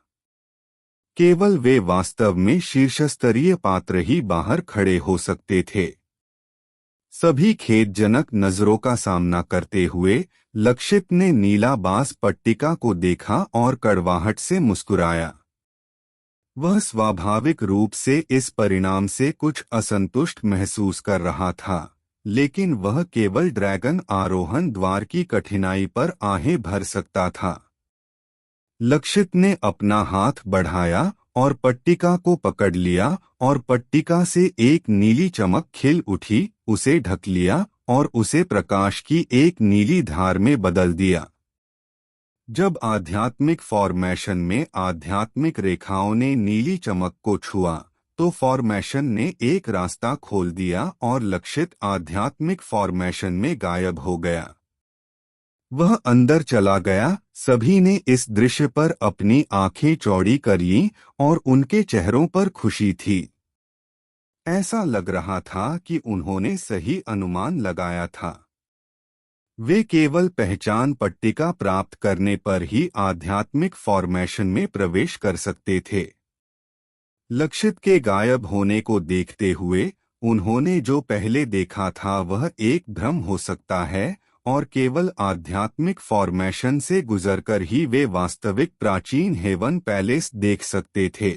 केवल वे वास्तव में शीर्षस्तरीय पात्र ही बाहर खड़े हो सकते थे। सभी खेदजनक नजरों का सामना करते हुए लक्षित ने नीलाबास पट्टिका को देखा और कड़वाहट से मुस्कुराया। वह स्वाभाविक रूप से इस परिणाम से कुछ असंतुष्ट महसूस कर रहा था, लेकिन वह केवल ड्रैगन आरोहण द्वार की कठिनाई पर आहें भर सकता था। लक्षित ने अपना हाथ बढ़ाया और पट्टिका को पकड़ लिया और पट्टिका से एक नीली चमक खिल उठी, उसे ढक लिया और उसे प्रकाश की एक नीली धार में बदल दिया। जब आध्यात्मिक फॉर्मेशन में आध्यात्मिक रेखाओं ने नीली चमक को छुआ तो फॉर्मेशन ने एक रास्ता खोल दिया और लक्षित आध्यात्मिक फॉर्मेशन में गायब हो गया। वह अंदर चला गया। सभी ने इस दृश्य पर अपनी आंखें चौड़ी करीं और उनके चेहरों पर खुशी थी। ऐसा लग रहा था कि उन्होंने सही अनुमान लगाया था। वे केवल पहचान पट्टिका प्राप्त करने पर ही आध्यात्मिक फॉर्मेशन में प्रवेश कर सकते थे। लक्षित के गायब होने को देखते हुए उन्होंने जो पहले देखा था वह एक भ्रम हो सकता है और केवल आध्यात्मिक फॉर्मेशन से गुजरकर ही वे वास्तविक प्राचीन हेवन पैलेस देख सकते थे।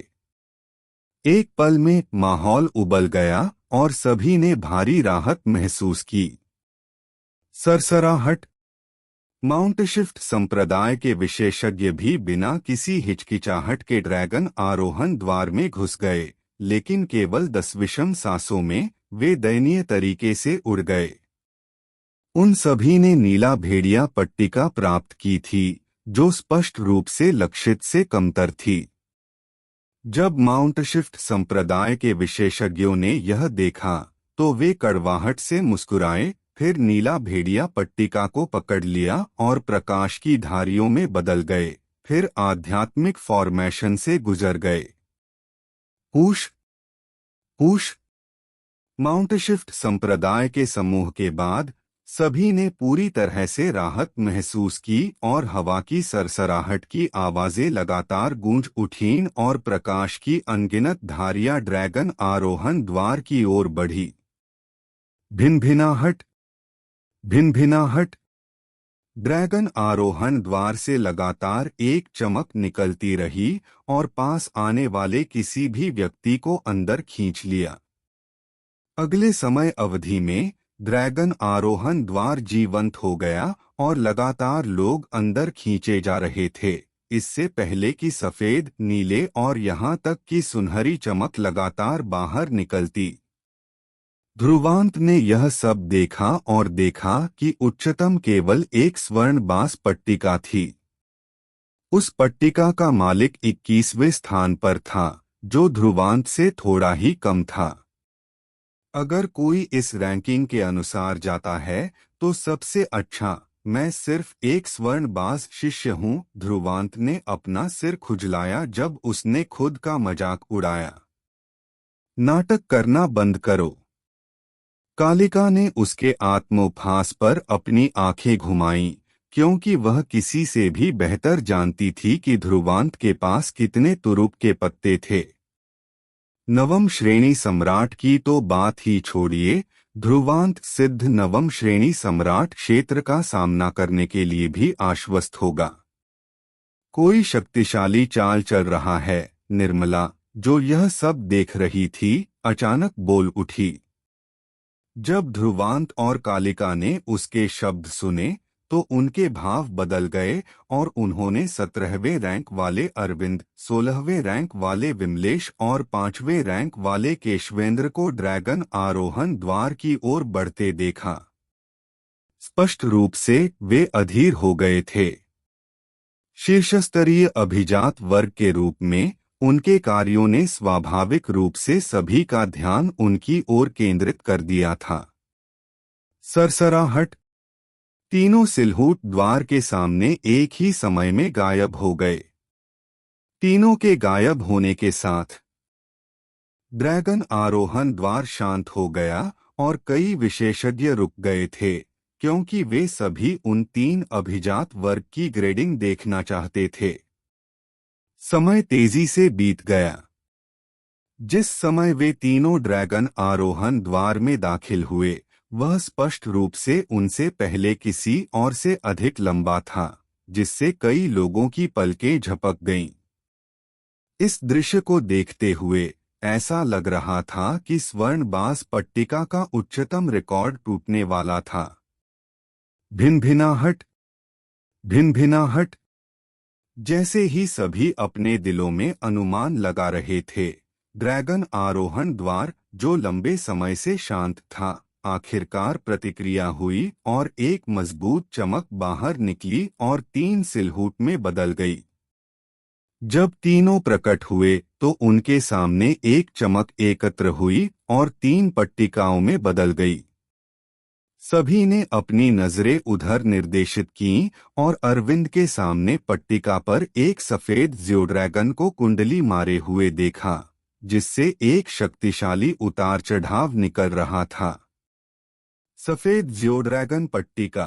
एक पल में माहौल उबल गया और सभी ने भारी राहत महसूस की। सरसराहट। माउंटशिफ्ट संप्रदाय के विशेषज्ञ भी बिना किसी हिचकिचाहट के ड्रैगन आरोहण द्वार में घुस गए, लेकिन केवल 10 विषम सांसों में वे दयनीय तरीके से उड़ गए। उन सभी ने नीला भेड़िया पट्टिका प्राप्त की थी, जो स्पष्ट रूप से लक्षित से कमतर थी। जब माउंटशिफ्ट संप्रदाय के विशेषज्ञों ने यह देखा तो वे कड़वाहट से मुस्कुराए, फिर नीला भेड़िया पट्टिका को पकड़ लिया और प्रकाश की धारियों में बदल गए, फिर आध्यात्मिक फॉर्मेशन से गुजर गए। Push push. माउंटशिफ्ट संप्रदाय के समूह के बाद सभी ने पूरी तरह से राहत महसूस की और हवा की सरसराहट की आवाजें लगातार गूंज उठीं और प्रकाश की अनगिनत धारियां ड्रैगन आरोहण द्वार की ओर बढ़ी। भिनभिनाहट भिनभिनाहट। ड्रैगन आरोहण द्वार से लगातार एक चमक निकलती रही और पास आने वाले किसी भी व्यक्ति को अंदर खींच लिया। अगले समय अवधि में ड्रैगन आरोहण द्वार जीवंत हो गया और लगातार लोग अंदर खींचे जा रहे थे। इससे पहले कि सफेद, नीले और यहाँ तक कि सुनहरी चमक लगातार बाहर निकलती। ध्रुवांत ने यह सब देखा और देखा कि उच्चतम केवल एक स्वर्ण बांस पट्टिका थी। उस पट्टिका का मालिक 21वें स्थान पर था, जो ध्रुवांत से थोड़ा ही कम था। अगर कोई इस रैंकिंग के अनुसार जाता है तो सबसे अच्छा, मैं सिर्फ एक स्वर्ण बांस शिष्य हूँ। ध्रुवांत ने अपना सिर खुजलाया जब उसने खुद का मजाक उड़ाया। नाटक करना बंद करो। कालिका ने उसके आत्मोपहास पर अपनी आंखें घुमाईं, क्योंकि वह किसी से भी बेहतर जानती थी कि ध्रुवांत के पास कितने तुरुप के पत्ते थे। नवम श्रेणी सम्राट की तो बात ही छोड़िए, ध्रुवांत सिद्ध नवम श्रेणी सम्राट क्षेत्र का सामना करने के लिए भी आश्वस्त होगा। कोई शक्तिशाली चाल चल रहा है। निर्मला, जो यह सब देख रही थी, अचानक बोल उठी। जब ध्रुवांत और कालिका ने उसके शब्द सुने तो उनके भाव बदल गए और उन्होंने 17वें रैंक वाले अरविंद, 16वें रैंक वाले विमलेश और 5वें रैंक वाले केशवेंद्र को ड्रैगन आरोहण द्वार की ओर बढ़ते देखा। स्पष्ट रूप से वे अधीर हो गए थे। शीर्षस्तरीय अभिजात वर्ग के रूप में उनके कार्यों ने स्वाभाविक रूप से सभी का ध्यान उनकी ओर केंद्रित कर दिया था। सरसराहट। तीनों सिलहूट द्वार के सामने एक ही समय में गायब हो गए। तीनों के गायब होने के साथ ड्रैगन आरोहण द्वार शांत हो गया और कई विशेषज्ञ रुक गए थे, क्योंकि वे सभी उन 3 अभिजात वर्ग की ग्रेडिंग देखना चाहते थे। समय तेजी से बीत गया। जिस समय वे तीनों ड्रैगन आरोहण द्वार में दाखिल हुए, वह स्पष्ट रूप से उनसे पहले किसी और से अधिक लंबा था, जिससे कई लोगों की पलकें झपक गईं। इस दृश्य को देखते हुए ऐसा लग रहा था कि स्वर्ण बांस पट्टिका का उच्चतम रिकॉर्ड टूटने वाला था। भिनभिनाहट, भिनभिनाहट। जैसे ही सभी अपने दिलों में अनुमान लगा रहे थे, ड्रैगन आरोहण द्वार, जो लंबे समय से शांत था, आखिरकार प्रतिक्रिया हुई और एक मजबूत चमक बाहर निकली और 3 सिलहूट में बदल गई। जब तीनों प्रकट हुए तो उनके सामने एक चमक एकत्र हुई और 3 पट्टिकाओं में बदल गई। सभी ने अपनी नजरें उधर निर्देशित कीं और अरविंद के सामने पट्टिका पर एक सफेद ज़ियोड्रैगन को कुंडली मारे हुए देखा, जिससे एक शक्तिशाली उतार चढ़ाव निकल रहा था। सफेद ज़ियोड्रैगन पट्टिका।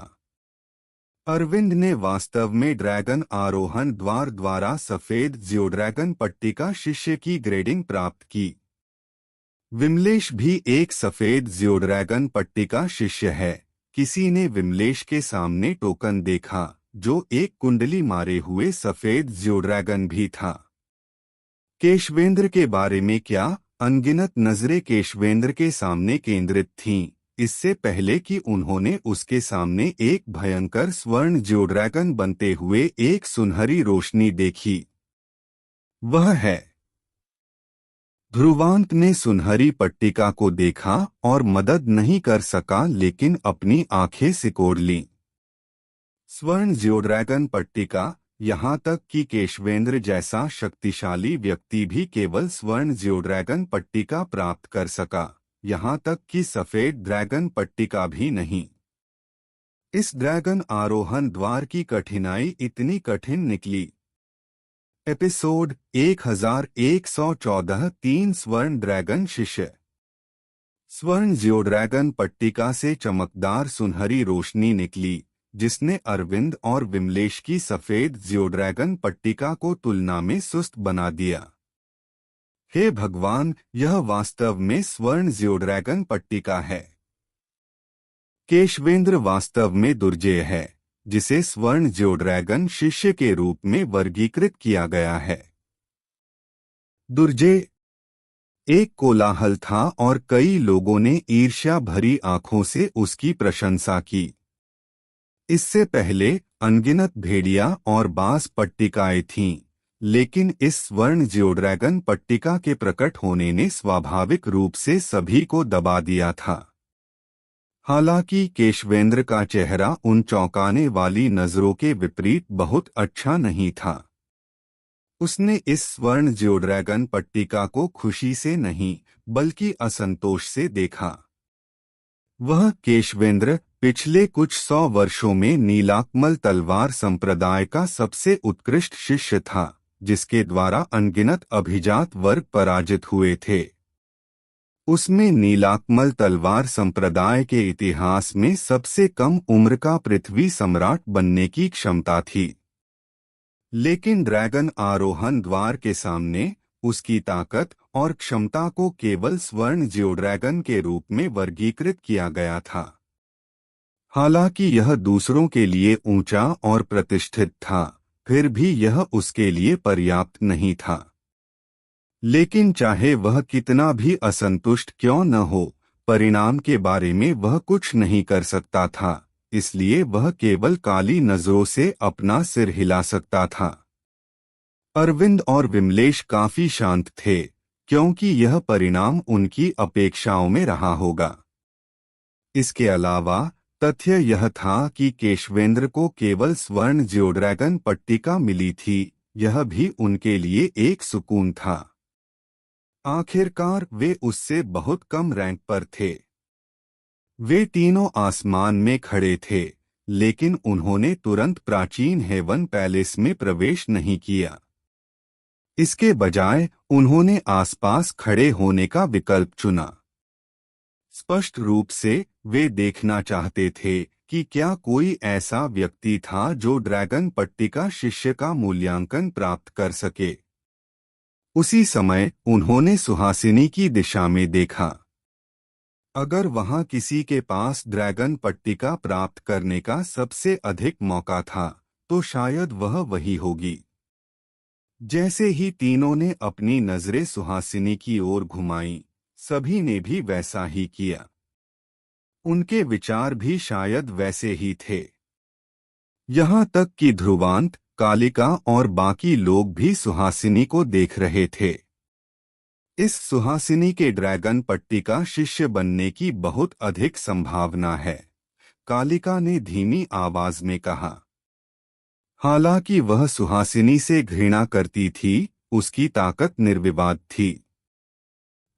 अरविंद ने वास्तव में ड्रैगन आरोहण द्वार द्वारा सफेद ज़ियोड्रैगन पट्टिका शिष्य की ग्रेडिंग प्राप्त की। विमलेश भी एक सफेद ज़ियोड्रैगन पट्टिका शिष्य है। किसी ने विमलेश के सामने टोकन देखा, जो एक कुंडली मारे हुए सफेद ज़ियोड्रैगन भी था। केशवेंद्र के बारे में क्या? अनगिनत नजरें केशवेंद्र के सामने केंद्रित थीं, इससे पहले कि उन्होंने उसके सामने एक भयंकर स्वर्ण ज़ियोड्रैगन बनते हुए एक सुनहरी रोशनी देखी। वह है। ध्रुवांत ने सुनहरी पट्टिका को देखा और मदद नहीं कर सका, लेकिन अपनी आंखें सिकोड़ लीं। स्वर्ण ज़ियोड्रैगन पट्टिका। यहाँ तक कि केशवेंद्र जैसा शक्तिशाली व्यक्ति भी केवल स्वर्ण ज़ियोड्रैगन पट्टिका प्राप्त कर सका, यहाँ तक कि सफेद ड्रैगन पट्टिका भी नहीं। इस ड्रैगन आरोहण द्वार की कठिनाई इतनी कठिन निकली। एपिसोड 1114 3 स्वर्ण ड्रैगन शिष्य। स्वर्ण ज़ियोड्रैगन पट्टिका से चमकदार सुनहरी रोशनी निकली, जिसने अरविंद और विमलेश की सफेद ज़ियोड्रैगन पट्टिका को तुलना में सुस्त बना दिया। हे भगवान, यह वास्तव में स्वर्ण ज़ियोड्रैगन पट्टिका है। केशवेंद्र वास्तव में दुर्जेय है। जिसे स्वर्ण ज्यो ड्रैगन शिष्य के रूप में वर्गीकृत किया गया है। दुर्जे एक कोलाहल था और कई लोगों ने ईर्ष्या भरी आंखों से उसकी प्रशंसा की। इससे पहले अनगिनत भेड़िया और बांस पट्टिकाएं थीं, लेकिन इस स्वर्ण ज्यो ड्रैगन पट्टिका के प्रकट होने ने स्वाभाविक रूप से सभी को दबा दिया था। हालांकि केशवेंद्र का चेहरा उन चौंकाने वाली नजरों के विपरीत बहुत अच्छा नहीं था। उसने इस स्वर्ण ज्यो ड्रैगन पट्टिका को खुशी से नहीं बल्कि असंतोष से देखा। वह केशवेंद्र पिछले कुछ 100 वर्षों में नीलाकमल तलवार संप्रदाय का सबसे उत्कृष्ट शिष्य था, जिसके द्वारा अनगिनत अभिजात वर्ग पराजित हुए थे। उसमें नीलाकमल तलवार संप्रदाय के इतिहास में सबसे कम उम्र का पृथ्वी सम्राट बनने की क्षमता थी। लेकिन ड्रैगन आरोहण द्वार के सामने उसकी ताकत और क्षमता को केवल स्वर्ण ज्यो ड्रैगन के रूप में वर्गीकृत किया गया था। हालांकि यह दूसरों के ऊंचा ऊंचा और प्रतिष्ठित था, फिर भी यह उसके लिए पर्याप्त नहीं था। लेकिन चाहे वह कितना भी असंतुष्ट क्यों न हो, परिणाम के बारे में वह कुछ नहीं कर सकता था, इसलिए वह केवल काली नजरों से अपना सिर हिला सकता था। अरविंद और विमलेश काफी शांत थे, क्योंकि यह परिणाम उनकी अपेक्षाओं में रहा होगा। इसके अलावा तथ्य यह था कि केशवेंद्र को केवल स्वर्ण ज्यो ड्रैगन पट्टिका मिली थी, यह भी उनके लिए एक सुकून था। आखिरकार वे उससे बहुत कम रैंक पर थे। वे तीनों आसमान में खड़े थे, लेकिन उन्होंने तुरंत प्राचीन हेवन पैलेस में प्रवेश नहीं किया। इसके बजाय उन्होंने आसपास खड़े होने का विकल्प चुना। स्पष्ट रूप से वे देखना चाहते थे कि क्या कोई ऐसा व्यक्ति था जो ड्रैगन पट्टिका शिष्य का मूल्यांकन प्राप्त कर सके। उसी समय उन्होंने सुहासिनी की दिशा में देखा। अगर वहां किसी के पास ड्रैगन पट्टिका प्राप्त करने का सबसे अधिक मौका था, तो शायद वह वही होगी। जैसे ही तीनों ने अपनी नजरें सुहासिनी की ओर घुमाईं, सभी ने भी वैसा ही किया। उनके विचार भी शायद वैसे ही थे। यहाँ तक कि ध्रुवांत, कालिका और बाकी लोग भी सुहासिनी को देख रहे थे। इस सुहासिनी के ड्रैगन पट्टिका शिष्य बनने की बहुत अधिक संभावना है, कालिका ने धीमी आवाज में कहा। हालांकि वह सुहासिनी से घृणा करती थी, उसकी ताकत निर्विवाद थी।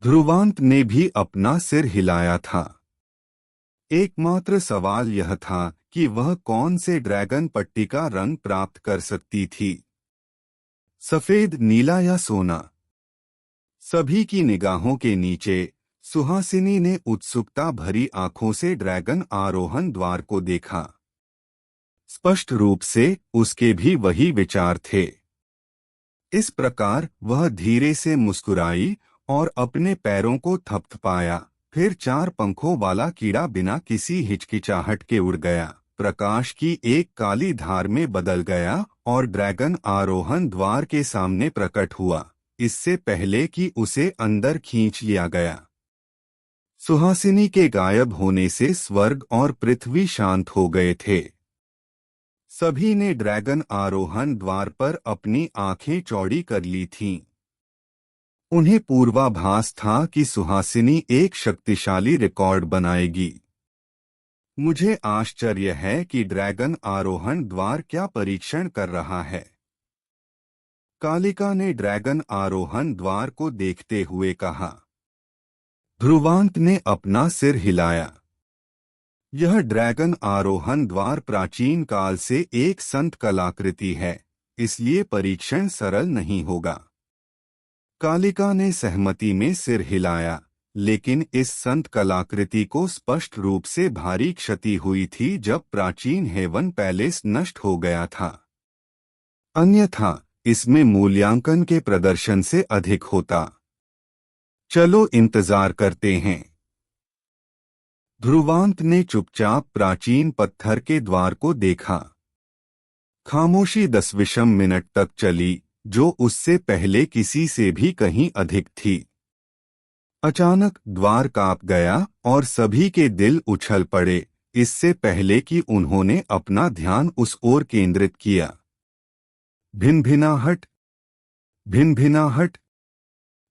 ध्रुवांत ने भी अपना सिर हिलाया था। एकमात्र सवाल यह था कि वह कौन से ड्रैगन पट्टिका रंग प्राप्त कर सकती थी, सफेद, नीला या सोना। सभी की निगाहों के नीचे सुहासिनी ने उत्सुकता भरी आंखों से ड्रैगन आरोहण द्वार को देखा। स्पष्ट रूप से उसके भी वही विचार थे। इस प्रकार वह धीरे से मुस्कुराई और अपने पैरों को थपथपाया। फिर 4 पंखों वाला कीड़ा बिना किसी हिचकिचाहट के उड़ गया, प्रकाश की एक काली धार में बदल गया और ड्रैगन आरोहण द्वार के सामने प्रकट हुआ, इससे पहले कि उसे अंदर खींच लिया गया। सुहासिनी के गायब होने से स्वर्ग और पृथ्वी शांत हो गए थे। सभी ने ड्रैगन आरोहण द्वार पर अपनी आंखें चौड़ी कर ली थीं। उन्हें पूर्वाभास था कि सुहासिनी एक शक्तिशाली रिकॉर्ड बनाएगी। मुझे आश्चर्य है कि ड्रैगन आरोहण द्वार क्या परीक्षण कर रहा है, कालिका ने ड्रैगन आरोहण द्वार को देखते हुए कहा। ध्रुवांत ने अपना सिर हिलाया। यह ड्रैगन आरोहण द्वार प्राचीन काल से एक संत कलाकृति है, इसलिए परीक्षण सरल नहीं होगा। कालिका ने सहमति में सिर हिलाया, लेकिन इस संत कलाकृति को स्पष्ट रूप से भारी क्षति हुई थी जब प्राचीन हेवन पैलेस नष्ट हो गया था। अन्यथा इसमें मूल्यांकन के प्रदर्शन से अधिक होता। चलो इंतजार करते हैं। ध्रुवांत ने चुपचाप प्राचीन पत्थर के द्वार को देखा। खामोशी 10 मिनट तक चली, जो उससे पहले किसी से भी कहीं अधिक थी। अचानक द्वार कांप गया और सभी के दिल उछल पड़े, इससे पहले कि उन्होंने अपना ध्यान उस ओर केंद्रित किया। भिनभिनाहट, भिनभिनाहट।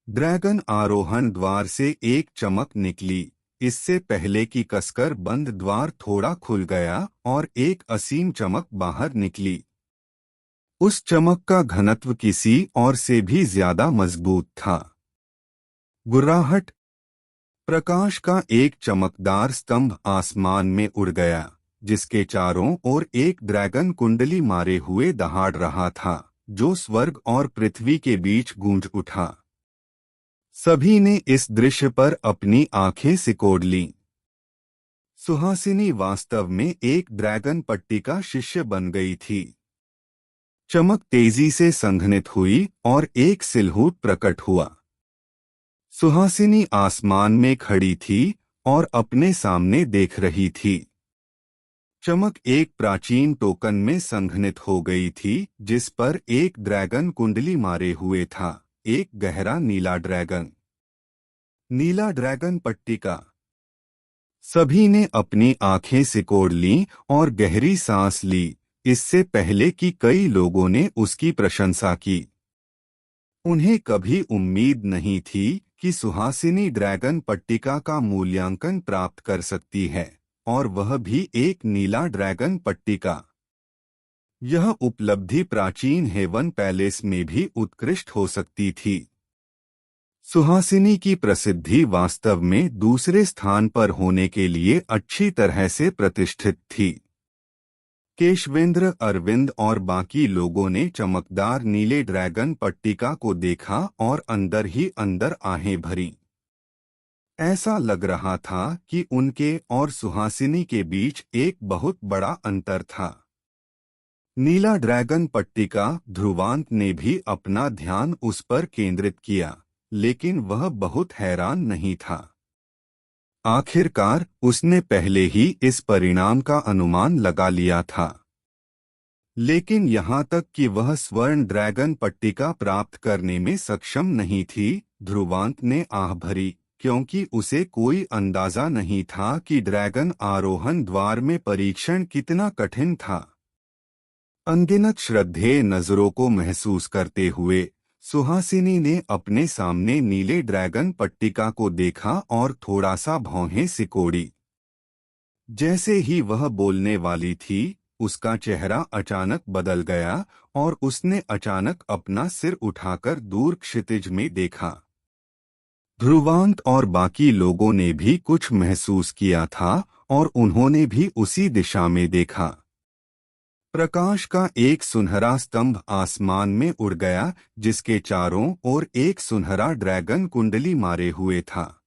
ड्रैगन आरोहण द्वार से एक चमक निकली। इससे पहले कि कसकर बंद द्वार थोड़ा खुल गया और एक असीम चमक बाहर निकली। उस चमक का घनत्व किसी और से भी ज्यादा मजबूत था। गुर्राहट। प्रकाश का एक चमकदार स्तंभ आसमान में उड़ गया, जिसके चारों ओर एक ड्रैगन कुंडली मारे हुए दहाड़ रहा था, जो स्वर्ग और पृथ्वी के बीच गूंज उठा। सभी ने इस दृश्य पर अपनी आंखें सिकोड़ लीं। सुहासिनी वास्तव में एक ड्रैगन पट्टी का शिष्य बन गई थी। चमक तेजी से संघनित हुई और एक सिलहूट प्रकट हुआ। सुहासिनी आसमान में खड़ी थी और अपने सामने देख रही थी। चमक एक प्राचीन टोकन में संघनित हो गई थी, जिस पर एक ड्रैगन कुंडली मारे हुए था, एक गहरा नीला ड्रैगन। नीला ड्रैगन पट्टिका। सभी ने अपनी आंखें सिकोड़ लीं और गहरी सांस ली, इससे पहले कि कई लोगों ने उसकी प्रशंसा की। उन्हें कभी उम्मीद नहीं थी कि सुहासिनी ड्रैगन पट्टिका का मूल्यांकन प्राप्त कर सकती है, और वह भी एक नीला ड्रैगन पट्टिका। यह उपलब्धि प्राचीन हेवन पैलेस में भी उत्कृष्ट हो सकती थी। सुहासिनी की प्रसिद्धि वास्तव में दूसरे स्थान पर होने के लिए अच्छी तरह से प्रतिष्ठित थी। केशवेंद्र, अरविंद और बाकी लोगों ने चमकदार नीले ड्रैगन पट्टिका को देखा और अंदर ही अंदर आहें भरीं। ऐसा लग रहा था कि उनके और सुहासिनी के बीच एक बहुत बड़ा अंतर था। नीला ड्रैगन पट्टिका। ध्रुवांत ने भी अपना ध्यान उस पर केंद्रित किया, लेकिन वह बहुत हैरान नहीं था। आखिरकार उसने पहले ही इस परिणाम का अनुमान लगा लिया था। लेकिन यहाँ तक कि वह स्वर्ण ड्रैगन पट्टिका प्राप्त करने में सक्षम नहीं थी। ध्रुवांत ने आह भरी, क्योंकि उसे कोई अंदाजा नहीं था कि ड्रैगन आरोहण द्वार में परीक्षण कितना कठिन था। अनगिनत श्रद्धेय नजरों को महसूस करते हुए सुहासिनी ने अपने सामने नीले ड्रैगन पट्टिका को देखा और थोड़ा सा भौहें सिकोड़ी। जैसे ही वह बोलने वाली थी, उसका चेहरा अचानक बदल गया और उसने अचानक अपना सिर उठाकर दूर क्षितिज में देखा। ध्रुवांत और बाकी लोगों ने भी कुछ महसूस किया था और उन्होंने भी उसी दिशा में देखा। प्रकाश का एक सुनहरा स्तंभ आसमान में उड़ गया, जिसके चारों ओर एक सुनहरा ड्रैगन कुंडली मारे हुए था।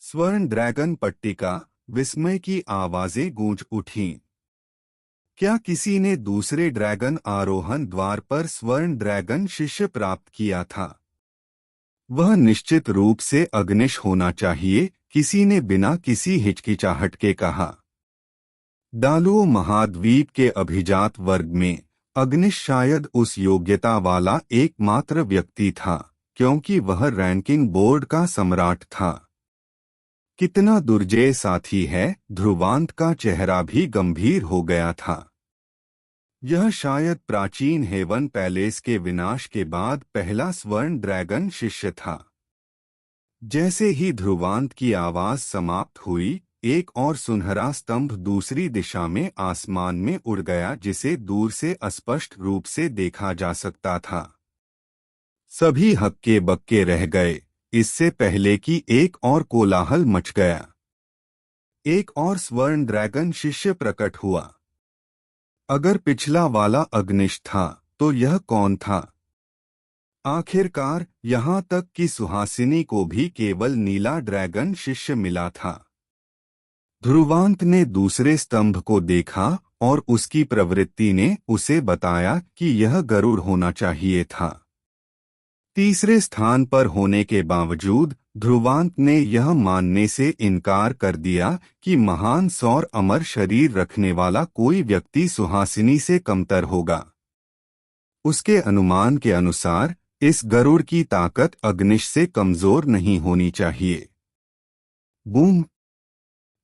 स्वर्ण ड्रैगन पट्टिका। विस्मय की आवाजें गूंज उठीं। क्या किसी ने दूसरे ड्रैगन आरोहण द्वार पर स्वर्ण ड्रैगन शिष्य प्राप्त किया था? वह निश्चित रूप से अग्निश होना चाहिए, किसी ने बिना किसी हिचकिचाहट के कहा। डालुओ महाद्वीप के अभिजात वर्ग में अग्निश शायद उस योग्यता वाला एकमात्र व्यक्ति था, क्योंकि वह रैंकिंग बोर्ड का सम्राट था। कितना दुर्जय साथी है। ध्रुवांत का चेहरा भी गंभीर हो गया था। यह शायद प्राचीन हेवन पैलेस के विनाश के बाद पहला स्वर्ण ड्रैगन शिष्य था। जैसे ही ध्रुवांत की आवाज समाप्त हुई, एक और सुनहरा स्तंभ दूसरी दिशा में आसमान में उड़ गया, जिसे दूर से अस्पष्ट रूप से देखा जा सकता था। सभी हक्के बक्के रह गए, इससे पहले कि एक और कोलाहल मच गया। एक और स्वर्ण ड्रैगन शिष्य प्रकट हुआ। अगर पिछला वाला अग्निश था, तो यह कौन था? आखिरकार यहाँ तक कि सुहासिनी को भी केवल नीला ड्रैगन शिष्य मिला था। ध्रुवांत ने दूसरे स्तंभ को देखा और उसकी प्रवृत्ति ने उसे बताया कि यह गरुड़ होना चाहिए था। तीसरे स्थान पर होने के बावजूद ध्रुवांत ने यह मानने से इनकार कर दिया कि महान सौर अमर शरीर रखने वाला कोई व्यक्ति सुहासिनी से कमतर होगा। उसके अनुमान के अनुसार इस गरुड़ की ताकत अग्निश से कमजोर नहीं होनी चाहिए। बूम!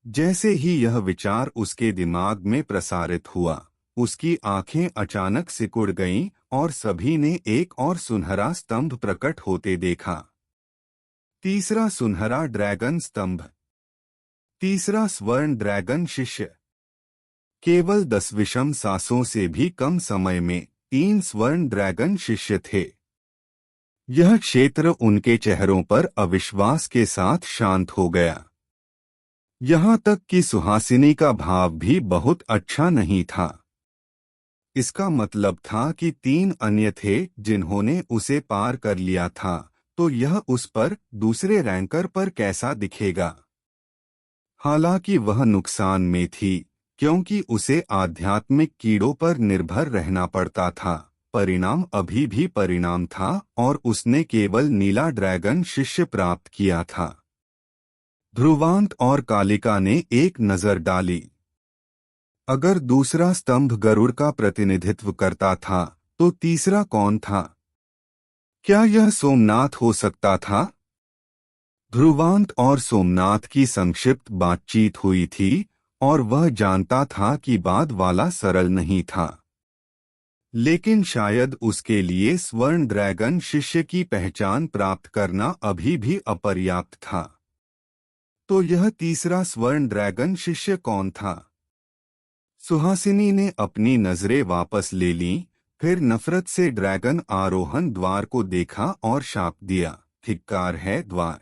जैसे ही यह विचार उसके दिमाग में प्रसारित हुआ, उसकी आंखें अचानक सिकुड़ गईं और सभी ने एक और सुनहरा स्तंभ प्रकट होते देखा। तीसरा सुनहरा ड्रैगन स्तंभ। तीसरा स्वर्ण ड्रैगन शिष्य। केवल 10 विषम सांसों से भी कम समय में 3 स्वर्ण ड्रैगन शिष्य थे। यह क्षेत्र उनके चेहरों पर अविश्वास के साथ शांत हो गया। यहाँ तक कि सुहासिनी का भाव भी बहुत अच्छा नहीं था। इसका मतलब था कि 3 अन्य थे जिन्होंने उसे पार कर लिया था, तो यह उस पर दूसरे रैंकर पर कैसा दिखेगा। हालांकि वह नुकसान में थी, क्योंकि उसे आध्यात्मिक कीड़ों पर निर्भर रहना पड़ता था। परिणाम अभी भी परिणाम था और उसने केवल नीला ड्रैगन शिष्य प्राप्त किया था। ध्रुवांत और कालिका ने एक नजर डाली। अगर दूसरा स्तंभ गरुड़ का प्रतिनिधित्व करता था, तो तीसरा कौन था? क्या यह सोमनाथ हो सकता था? ध्रुवांत और सोमनाथ की संक्षिप्त बातचीत हुई थी और वह जानता था कि बाद वाला सरल नहीं था, लेकिन शायद उसके लिए स्वर्ण ड्रैगन शिष्य की पहचान प्राप्त करना अभी भी अपर्याप्त था। तो यह तीसरा स्वर्ण ड्रैगन शिष्य कौन था? सुहासिनी ने अपनी नजरें वापस ले लीं, फिर नफरत से ड्रैगन आरोहण द्वार को देखा और शाप दिया, धिक्कार है द्वार।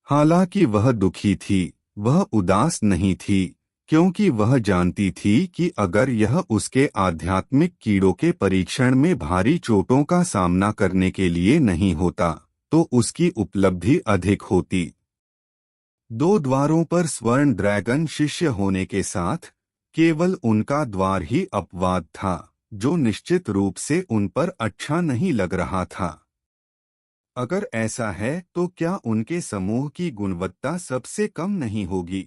हालांकि वह दुखी थी, वह उदास नहीं थी, क्योंकि वह जानती थी कि अगर यह उसके आध्यात्मिक कीड़ों के परीक्षण में भारी चोटों का सामना करने के लिए नहीं होता, तो उसकी उपलब्धि अधिक होती। 2 द्वारों पर स्वर्ण ड्रैगन शिष्य होने के साथ केवल उनका द्वार ही अपवाद था, जो निश्चित रूप से उन पर अच्छा नहीं लग रहा था। अगर ऐसा है तो क्या उनके समूह की गुणवत्ता सबसे कम नहीं होगी?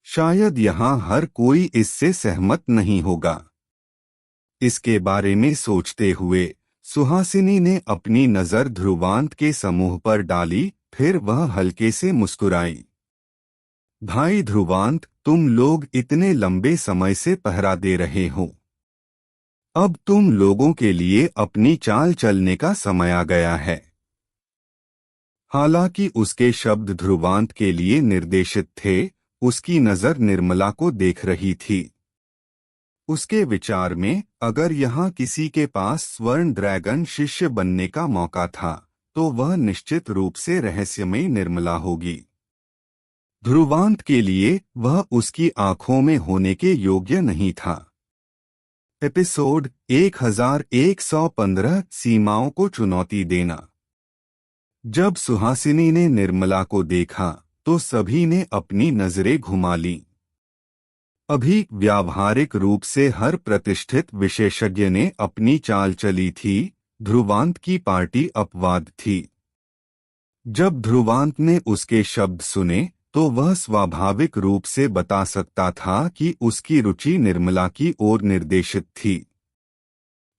शायद यहाँ हर कोई इससे सहमत नहीं होगा। इसके बारे में सोचते हुए सुहासिनी ने अपनी नजर ध्रुवांत के समूह पर डाली, फिर वह हल्के से मुस्कुराई। भाई ध्रुवांत, तुम लोग इतने लंबे समय से पहरा दे रहे हो। अब तुम लोगों के लिए अपनी चाल चलने का समय आ गया है। हालांकि उसके शब्द ध्रुवांत के लिए निर्देशित थे, उसकी नजर निर्मला को देख रही थी। उसके विचार में अगर यहाँ किसी के पास स्वर्ण ड्रैगन शिष्य बनने का मौका था, तो वह निश्चित रूप से रहस्यमयी निर्मला होगी। ध्रुवांत के लिए वह उसकी आंखों में होने के योग्य नहीं था। एपिसोड 1115 सीमाओं को चुनौती देना। जब सुहासिनी ने निर्मला को देखा, तो सभी ने अपनी नजरें घुमा लीं। अभी व्यावहारिक रूप से हर प्रतिष्ठित विशेषज्ञ ने अपनी चाल चली थी, ध्रुवांत की पार्टी अपवाद थी। जब ध्रुवांत ने उसके शब्द सुने, तो वह स्वाभाविक रूप से बता सकता था कि उसकी रुचि निर्मला की ओर निर्देशित थी।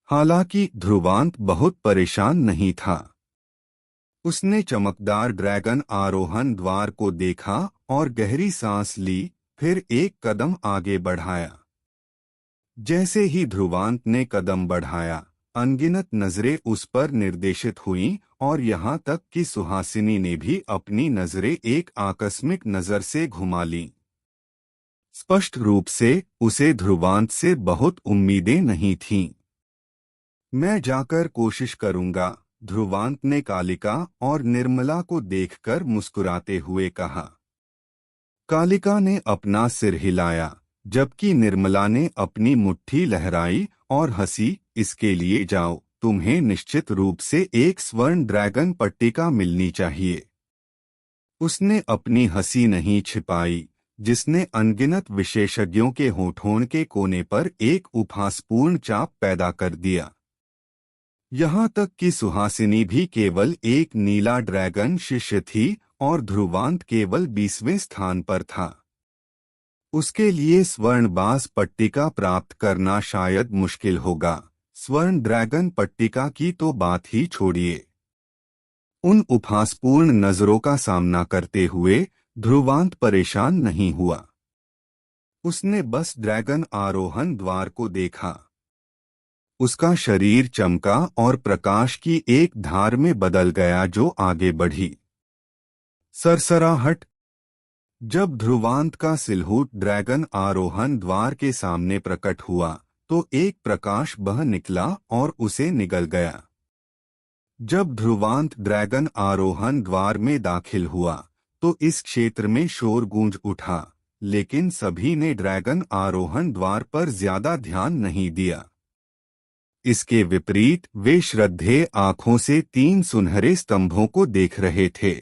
हालांकि ध्रुवांत बहुत परेशान नहीं था। उसने चमकदार ड्रैगन आरोहण द्वार को देखा और गहरी सांस ली, फिर एक कदम आगे बढ़ाया। जैसे ही ध्रुवांत ने कदम बढ़ाया, अनगिनत नजरें उस पर निर्देशित हुईं और यहाँ तक कि सुहासिनी ने भी अपनी नजरें एक आकस्मिक नजर से घुमा लीं। स्पष्ट रूप से उसे ध्रुवांत से बहुत उम्मीदें नहीं थीं। मैं जाकर कोशिश करूंगा, ध्रुवांत ने कालिका और निर्मला को देखकर मुस्कुराते हुए कहा। कालिका ने अपना सिर हिलाया, जबकि निर्मला ने अपनी मुट्ठी लहराई और हंसी। इसके लिए जाओ, तुम्हें निश्चित रूप से एक स्वर्ण ड्रैगन पट्टिका मिलनी चाहिए। उसने अपनी हंसी नहीं छिपाई, जिसने अनगिनत विशेषज्ञों के होठों के कोने पर एक उपहासपूर्ण चाप पैदा कर दिया। यहाँ तक कि सुहासिनी भी केवल एक नीला ड्रैगन शिष्य थी और ध्रुवांत केवल 20वें स्थान पर था। उसके लिए स्वर्णबास पट्टिका प्राप्त करना शायद मुश्किल होगा। स्वर्ण ड्रैगन पट्टिका की तो बात ही छोड़िए। उन उपहासपूर्ण नजरों का सामना करते हुए ध्रुवांत परेशान नहीं हुआ। उसने बस ड्रैगन आरोहण द्वार को देखा। उसका शरीर चमका और प्रकाश की एक धार में बदल गया जो आगे बढ़ी। सरसराहट। जब ध्रुवांत का सिलहूट ड्रैगन आरोहण द्वार के सामने प्रकट हुआ तो एक प्रकाश बह निकला और उसे निगल गया। जब ध्रुवांत ड्रैगन आरोहण द्वार में दाखिल हुआ तो इस क्षेत्र में शोर गूंज उठा, लेकिन सभी ने ड्रैगन आरोहण द्वार पर ज्यादा ध्यान नहीं दिया। इसके विपरीत वे श्रद्धेय आंखों से 3 सुनहरे स्तंभों को देख रहे थे।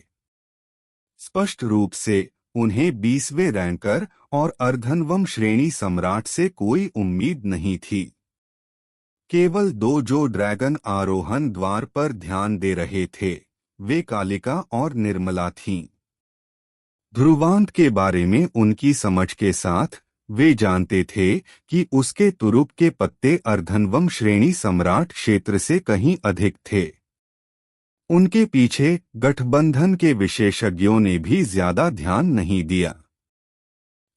स्पष्ट रूप से उन्हें 20वें रैंकर और अर्धनवम श्रेणी सम्राट से कोई उम्मीद नहीं थी। केवल 2 जो ड्रैगन आरोहण द्वार पर ध्यान दे रहे थे, वे कालिका और निर्मला थीं। ध्रुवांत के बारे में उनकी समझ के साथ वे जानते थे कि उसके तुरुप के पत्ते अर्धनवम श्रेणी सम्राट क्षेत्र से कहीं अधिक थे। उनके पीछे गठबंधन के विशेषज्ञों ने भी ज्यादा ध्यान नहीं दिया।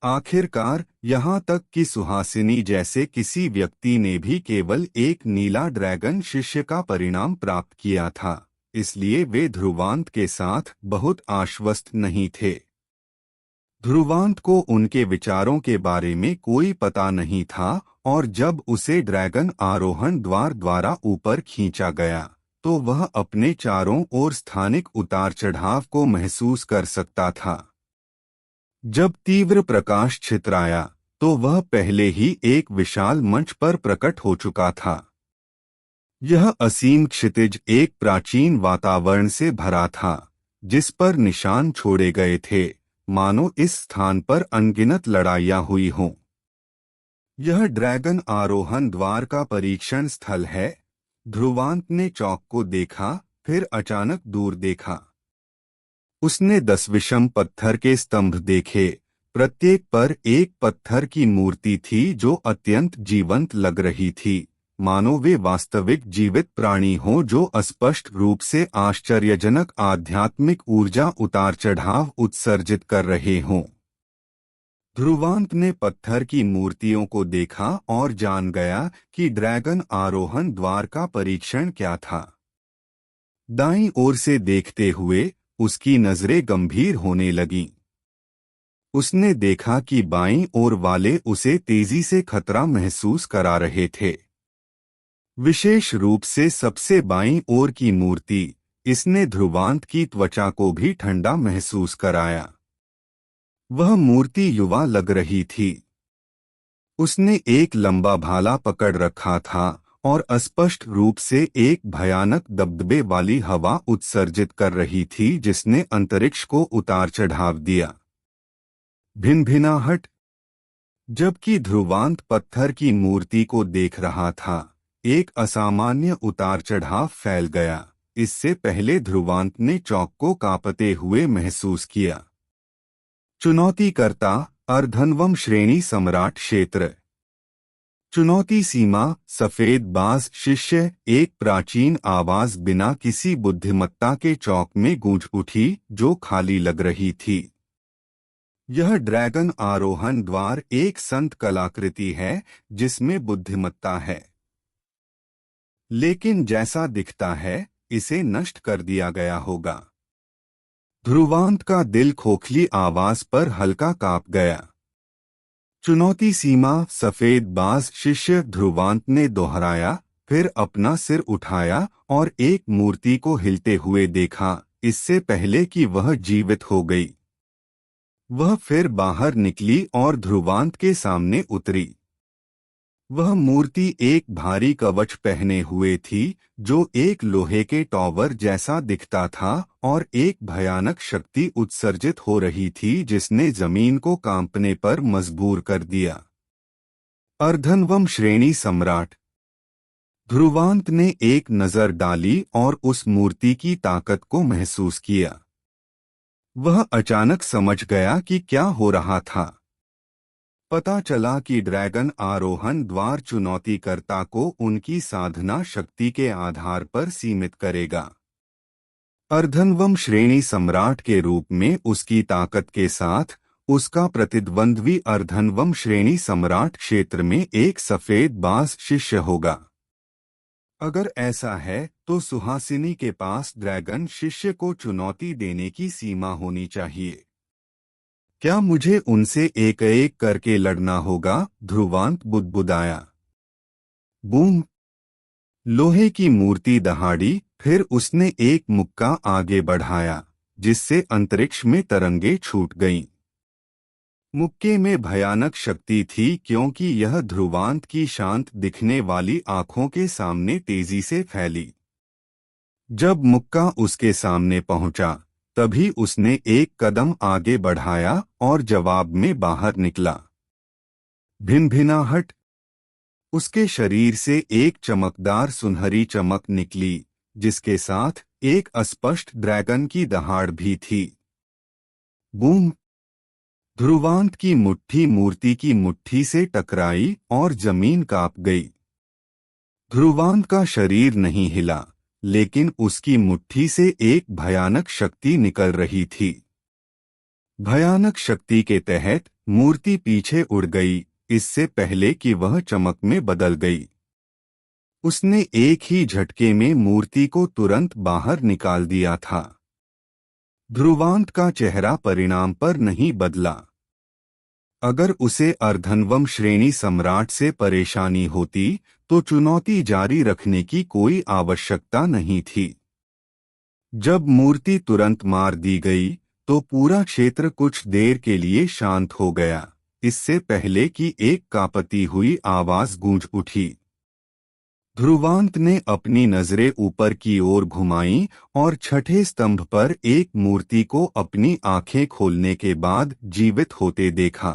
आखिरकार यहाँ तक कि सुहासिनी जैसे किसी व्यक्ति ने भी केवल एक नीला ड्रैगन शिष्य का परिणाम प्राप्त किया था, इसलिए वे ध्रुवांत के साथ बहुत आश्वस्त नहीं थे। ध्रुवांत को उनके विचारों के बारे में कोई पता नहीं था और जब उसे ड्रैगन आरोहण द्वार द्वारा ऊपर खींचा गया तो वह अपने चारों ओर स्थानिक उतार चढ़ाव को महसूस कर सकता था। जब तीव्र प्रकाश छितराया तो वह पहले ही एक विशाल मंच पर प्रकट हो चुका था। यह असीम क्षितिज एक प्राचीन वातावरण से भरा था जिस पर निशान छोड़े गए थे, मानो इस स्थान पर अनगिनत लड़ाइयां हुई हों। यह ड्रैगन आरोहण द्वार का परीक्षण स्थल है। ध्रुवांत ने चौक को देखा, फिर अचानक दूर देखा। उसने 10 विषम पत्थर के स्तंभ देखे। प्रत्येक पर एक पत्थर की मूर्ति थी जो अत्यंत जीवंत लग रही थी, मानो वे वास्तविक जीवित प्राणी हों जो अस्पष्ट रूप से आश्चर्यजनक आध्यात्मिक ऊर्जा उतार चढ़ाव उत्सर्जित कर रहे हों। ध्रुवांत ने पत्थर की मूर्तियों को देखा और जान गया कि ड्रैगन आरोहण द्वार का परीक्षण क्या था। दाईं ओर से देखते हुए उसकी नजरें गंभीर होने लगीं। उसने देखा कि बाईं ओर वाले उसे तेजी से खतरा महसूस करा रहे थे। विशेष रूप से सबसे बाईं ओर की मूर्ति, इसने ध्रुवांत की त्वचा को भी ठंडा महसूस कराया। वह मूर्ति युवा लग रही थी। उसने एक लंबा भाला पकड़ रखा था और स्पष्ट रूप से एक भयानक दबदबे वाली हवा उत्सर्जित कर रही थी जिसने अंतरिक्ष को उतार चढ़ाव दिया। भिनभिनाहट। जबकि ध्रुवांत पत्थर की मूर्ति को देख रहा था, एक असामान्य उतार चढ़ाव फैल गया। इससे पहले ध्रुवांत ने चौक को कांपते हुए महसूस किया। चुनौतीकर्ता अर्धनवम श्रेणी सम्राट क्षेत्र। चुनौती सीमा सफेद बाज शिष्य। एक प्राचीन आवाज बिना किसी बुद्धिमत्ता के चौक में गूंज उठी जो खाली लग रही थी। यह ड्रैगन आरोहण द्वार एक संत कलाकृति है जिसमें बुद्धिमत्ता है, लेकिन जैसा दिखता है इसे नष्ट कर दिया गया होगा। ध्रुवांत का दिल खोखली आवाज पर हल्का कांप गया। चुनौती सीमा सफेद बाज शिष्य, ध्रुवांत ने दोहराया, फिर अपना सिर उठाया और एक मूर्ति को हिलते हुए देखा, इससे पहले कि वह जीवित हो गई। वह फिर बाहर निकली और ध्रुवांत के सामने उतरी। वह मूर्ति एक भारी कवच पहने हुए थी जो एक लोहे के टॉवर जैसा दिखता था और एक भयानक शक्ति उत्सर्जित हो रही थी जिसने जमीन को कांपने पर मजबूर कर दिया। अर्धनवम श्रेणी सम्राट। ध्रुवांत ने एक नजर डाली और उस मूर्ति की ताकत को महसूस किया। वह अचानक समझ गया कि क्या हो रहा था। पता चला कि ड्रैगन आरोहण द्वार चुनौतीकर्ता को उनकी साधना शक्ति के आधार पर सीमित करेगा। अर्धनवम श्रेणी सम्राट के रूप में उसकी ताकत के साथ उसका प्रतिद्वंद्वी अर्धनवम श्रेणी सम्राट क्षेत्र में एक सफेद बाज शिष्य होगा। अगर ऐसा है तो सुहासिनी के पास ड्रैगन शिष्य को चुनौती देने की सीमा होनी चाहिए। क्या मुझे उनसे एक एक करके लड़ना होगा? ध्रुवांत बुदबुदाया। बूम! लोहे की मूर्ति दहाड़ी, फिर उसने एक मुक्का आगे बढ़ाया, जिससे अंतरिक्ष में तरंगे छूट गईं। मुक्के में भयानक शक्ति थी क्योंकि यह ध्रुवांत की शांत दिखने वाली आंखों के सामने तेजी से फैली। जब मुक्का उसके सामने पहुंचा, तभी उसने एक कदम आगे बढ़ाया और जवाब में बाहर निकला। भिनभिनाहट! उसके शरीर से एक चमकदार सुनहरी चमक निकली, जिसके साथ एक अस्पष्ट ड्रैगन की दहाड़ भी थी। बूम! ध्रुवांत की मुट्ठी मूर्ति की मुट्ठी से टकराई और जमीन कांप गई। ध्रुवांत का शरीर नहीं हिला, लेकिन उसकी मुट्ठी से एक भयानक शक्ति निकल रही थी। भयानक शक्ति के तहत मूर्ति पीछे उड़ गई, इससे पहले कि वह चमक में बदल गई। उसने एक ही झटके में मूर्ति को तुरंत बाहर निकाल दिया था। ध्रुवांत का चेहरा परिणाम पर नहीं बदला। अगर उसे अर्धनवम श्रेणी सम्राट से परेशानी होती तो चुनौती जारी रखने की कोई आवश्यकता नहीं थी। जब मूर्ति तुरंत मार दी गई तो पूरा क्षेत्र कुछ देर के लिए शांत हो गया, इससे पहले कि एक कांपती हुई आवाज गूंज उठी। ध्रुवांत ने अपनी नजरें ऊपर की ओर घुमाईं और छठे स्तंभ पर एक मूर्ति को अपनी आंखें खोलने के बाद जीवित होते देखा।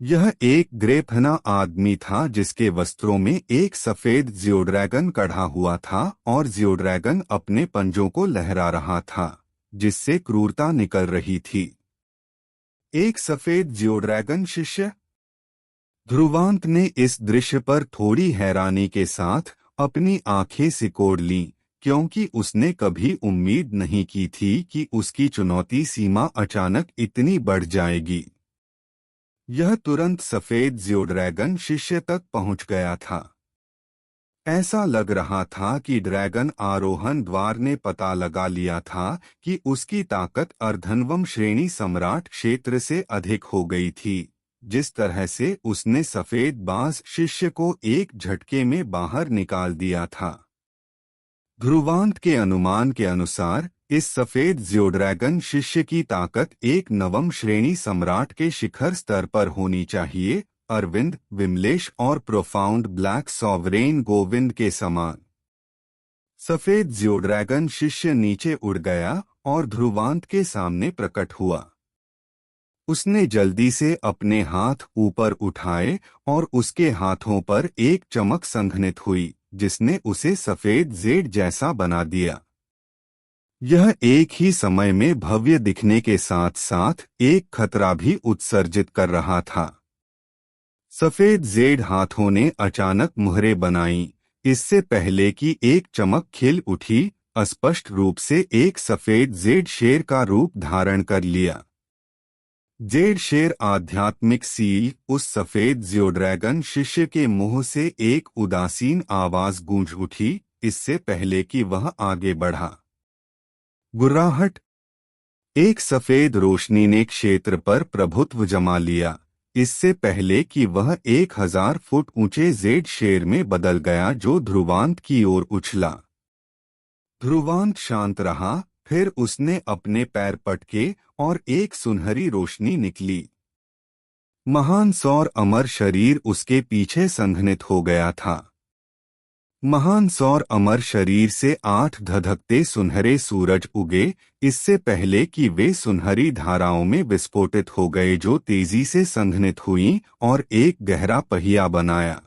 यह एक ग्रेफना आदमी था जिसके वस्त्रों में एक सफेद जियोड्रैगन कढ़ा हुआ था और जियोड्रैगन अपने पंजों को लहरा रहा था, जिससे क्रूरता निकल रही थी। एक सफेद जियोड्रैगन शिष्य? ध्रुवांत ने इस दृश्य पर थोड़ी हैरानी के साथ अपनी आंखें सिकोड़ लीं, क्योंकि उसने कभी उम्मीद नहीं की थी कि उसकी चुनौती सीमा अचानक इतनी बढ़ जाएगी। यह तुरंत सफेद जियोड्रैगन शिष्य तक पहुंच गया था। ऐसा लग रहा था कि ड्रैगन आरोहण द्वार ने पता लगा लिया था कि उसकी ताकत अर्धनवम श्रेणी सम्राट क्षेत्र से अधिक हो गई थी, जिस तरह से उसने सफेद बाज शिष्य को एक झटके में बाहर निकाल दिया था। ध्रुवांत के अनुमान के अनुसार इस सफेद जियोड्रैगन शिष्य की ताकत एक नवम श्रेणी सम्राट के शिखर स्तर पर होनी चाहिए, अरविंद, विमलेश और प्रोफाउंड ब्लैक सॉवरेन गोविंद के समान। सफेद जियोड्रैगन शिष्य नीचे उड़ गया और ध्रुवांत के सामने प्रकट हुआ। उसने जल्दी से अपने हाथ ऊपर उठाए और उसके हाथों पर एक चमक संघनित हुई, जिसने उसे सफेद जेड जैसा बना दिया। यह एक ही समय में भव्य दिखने के साथ साथ एक खतरा भी उत्सर्जित कर रहा था। सफेद जेड हाथों ने अचानक मुहरें बनाईं, इससे पहले कि एक चमक खिल उठी, अस्पष्ट रूप से एक सफेद जेड शेर का रूप धारण कर लिया। जेड शेर आध्यात्मिक सील। उस सफेद जियोड्रैगन शिष्य के मुंह से एक उदासीन आवाज गूंज उठी, इससे पहले कि वह आगे बढ़ा। गुर्राहट! एक सफेद रोशनी ने क्षेत्र पर प्रभुत्व जमा लिया, इससे पहले कि वह 1000 फुट ऊंचे जेड शेर में बदल गया जो ध्रुवांत की ओर उछला। ध्रुवांत शांत रहा, फिर उसने अपने पैर पटके और एक सुनहरी रोशनी निकली। महान सौर अमर शरीर उसके पीछे संघनित हो गया था। महान सौर अमर शरीर से 8 धधकते सुनहरे सूरज उगे, इससे पहले कि वे सुनहरी धाराओं में विस्फोटित हो गए जो तेजी से संघनित हुईं और एक गहरा पहिया बनाया।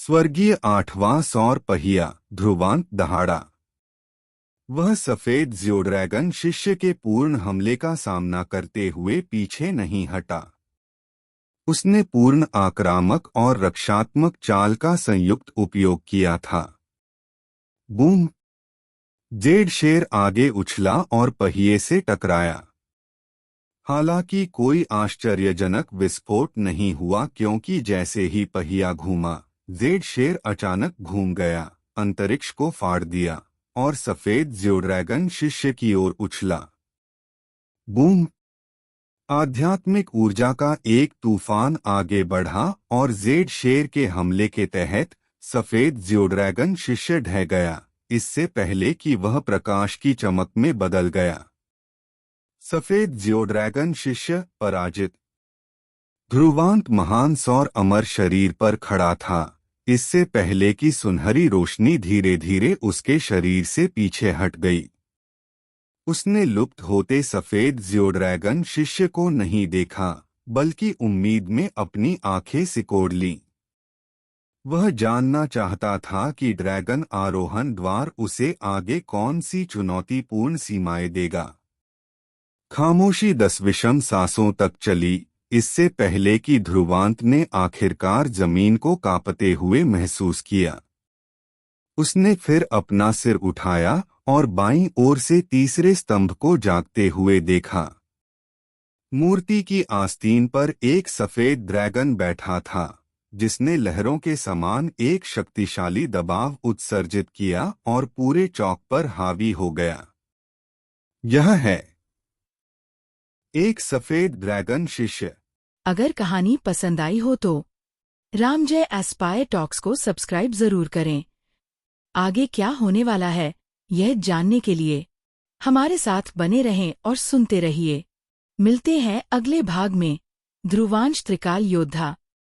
स्वर्गीय 8वां सौर पहिया ध्रुवांत दहाड़ा। वह सफेद ज़्योड्रैगन शिष्य के पूर्ण हमले का सामना करते हुए पीछे नहीं हटा। उसने पूर्ण आक्रामक और रक्षात्मक चाल का संयुक्त उपयोग किया था। बूम! जेड शेर आगे उछला और पहिए से टकराया। हालांकि कोई आश्चर्यजनक विस्फोट नहीं हुआ, क्योंकि जैसे ही पहिया घूमा, जेड शेर अचानक घूम गया, अंतरिक्ष को फाड़ दिया और सफेद ज़्योड्रैगन शिष्य की ओर उछला। बूम! आध्यात्मिक ऊर्जा का एक तूफान आगे बढ़ा और जेड शेर के हमले के तहत सफेद ज़्योड्रैगन शिष्य ढह गया, इससे पहले कि वह प्रकाश की चमक में बदल गया। सफेद ज़्योड्रैगन शिष्य पराजित। ध्रुवांत महान सौर अमर शरीर पर खड़ा था, इससे पहले कि सुनहरी रोशनी धीरे धीरे उसके शरीर से पीछे हट गई। उसने लुप्त होते सफेद ज़्योड्रैगन शिष्य को नहीं देखा, बल्कि उम्मीद में अपनी आंखें सिकोड़ लीं। वह जानना चाहता था कि ड्रैगन आरोहण द्वार उसे आगे कौन सी चुनौतीपूर्ण सीमाएं देगा। खामोशी 10 विषम सांसों तक चली, इससे पहले कि ध्रुवांत ने आखिरकार जमीन को कांपते हुए महसूस किया। उसने फिर अपना सिर उठाया और बाईं ओर से तीसरे स्तंभ को जागते हुए देखा। मूर्ति की आस्तीन पर एक सफेद ड्रैगन बैठा था, जिसने लहरों के समान एक शक्तिशाली दबाव उत्सर्जित किया और पूरे चौक पर हावी हो गया। यह है एक सफेद ड्रैगन शिष्य। अगर कहानी पसंद आई हो तो रामजय एस्पायर टॉक्स को सब्सक्राइब जरूर करें। आगे क्या होने वाला है, यह जानने के लिए हमारे साथ बने रहें और सुनते रहिए। मिलते हैं अगले भाग में। ध्रुवांश त्रिकाल योद्धा।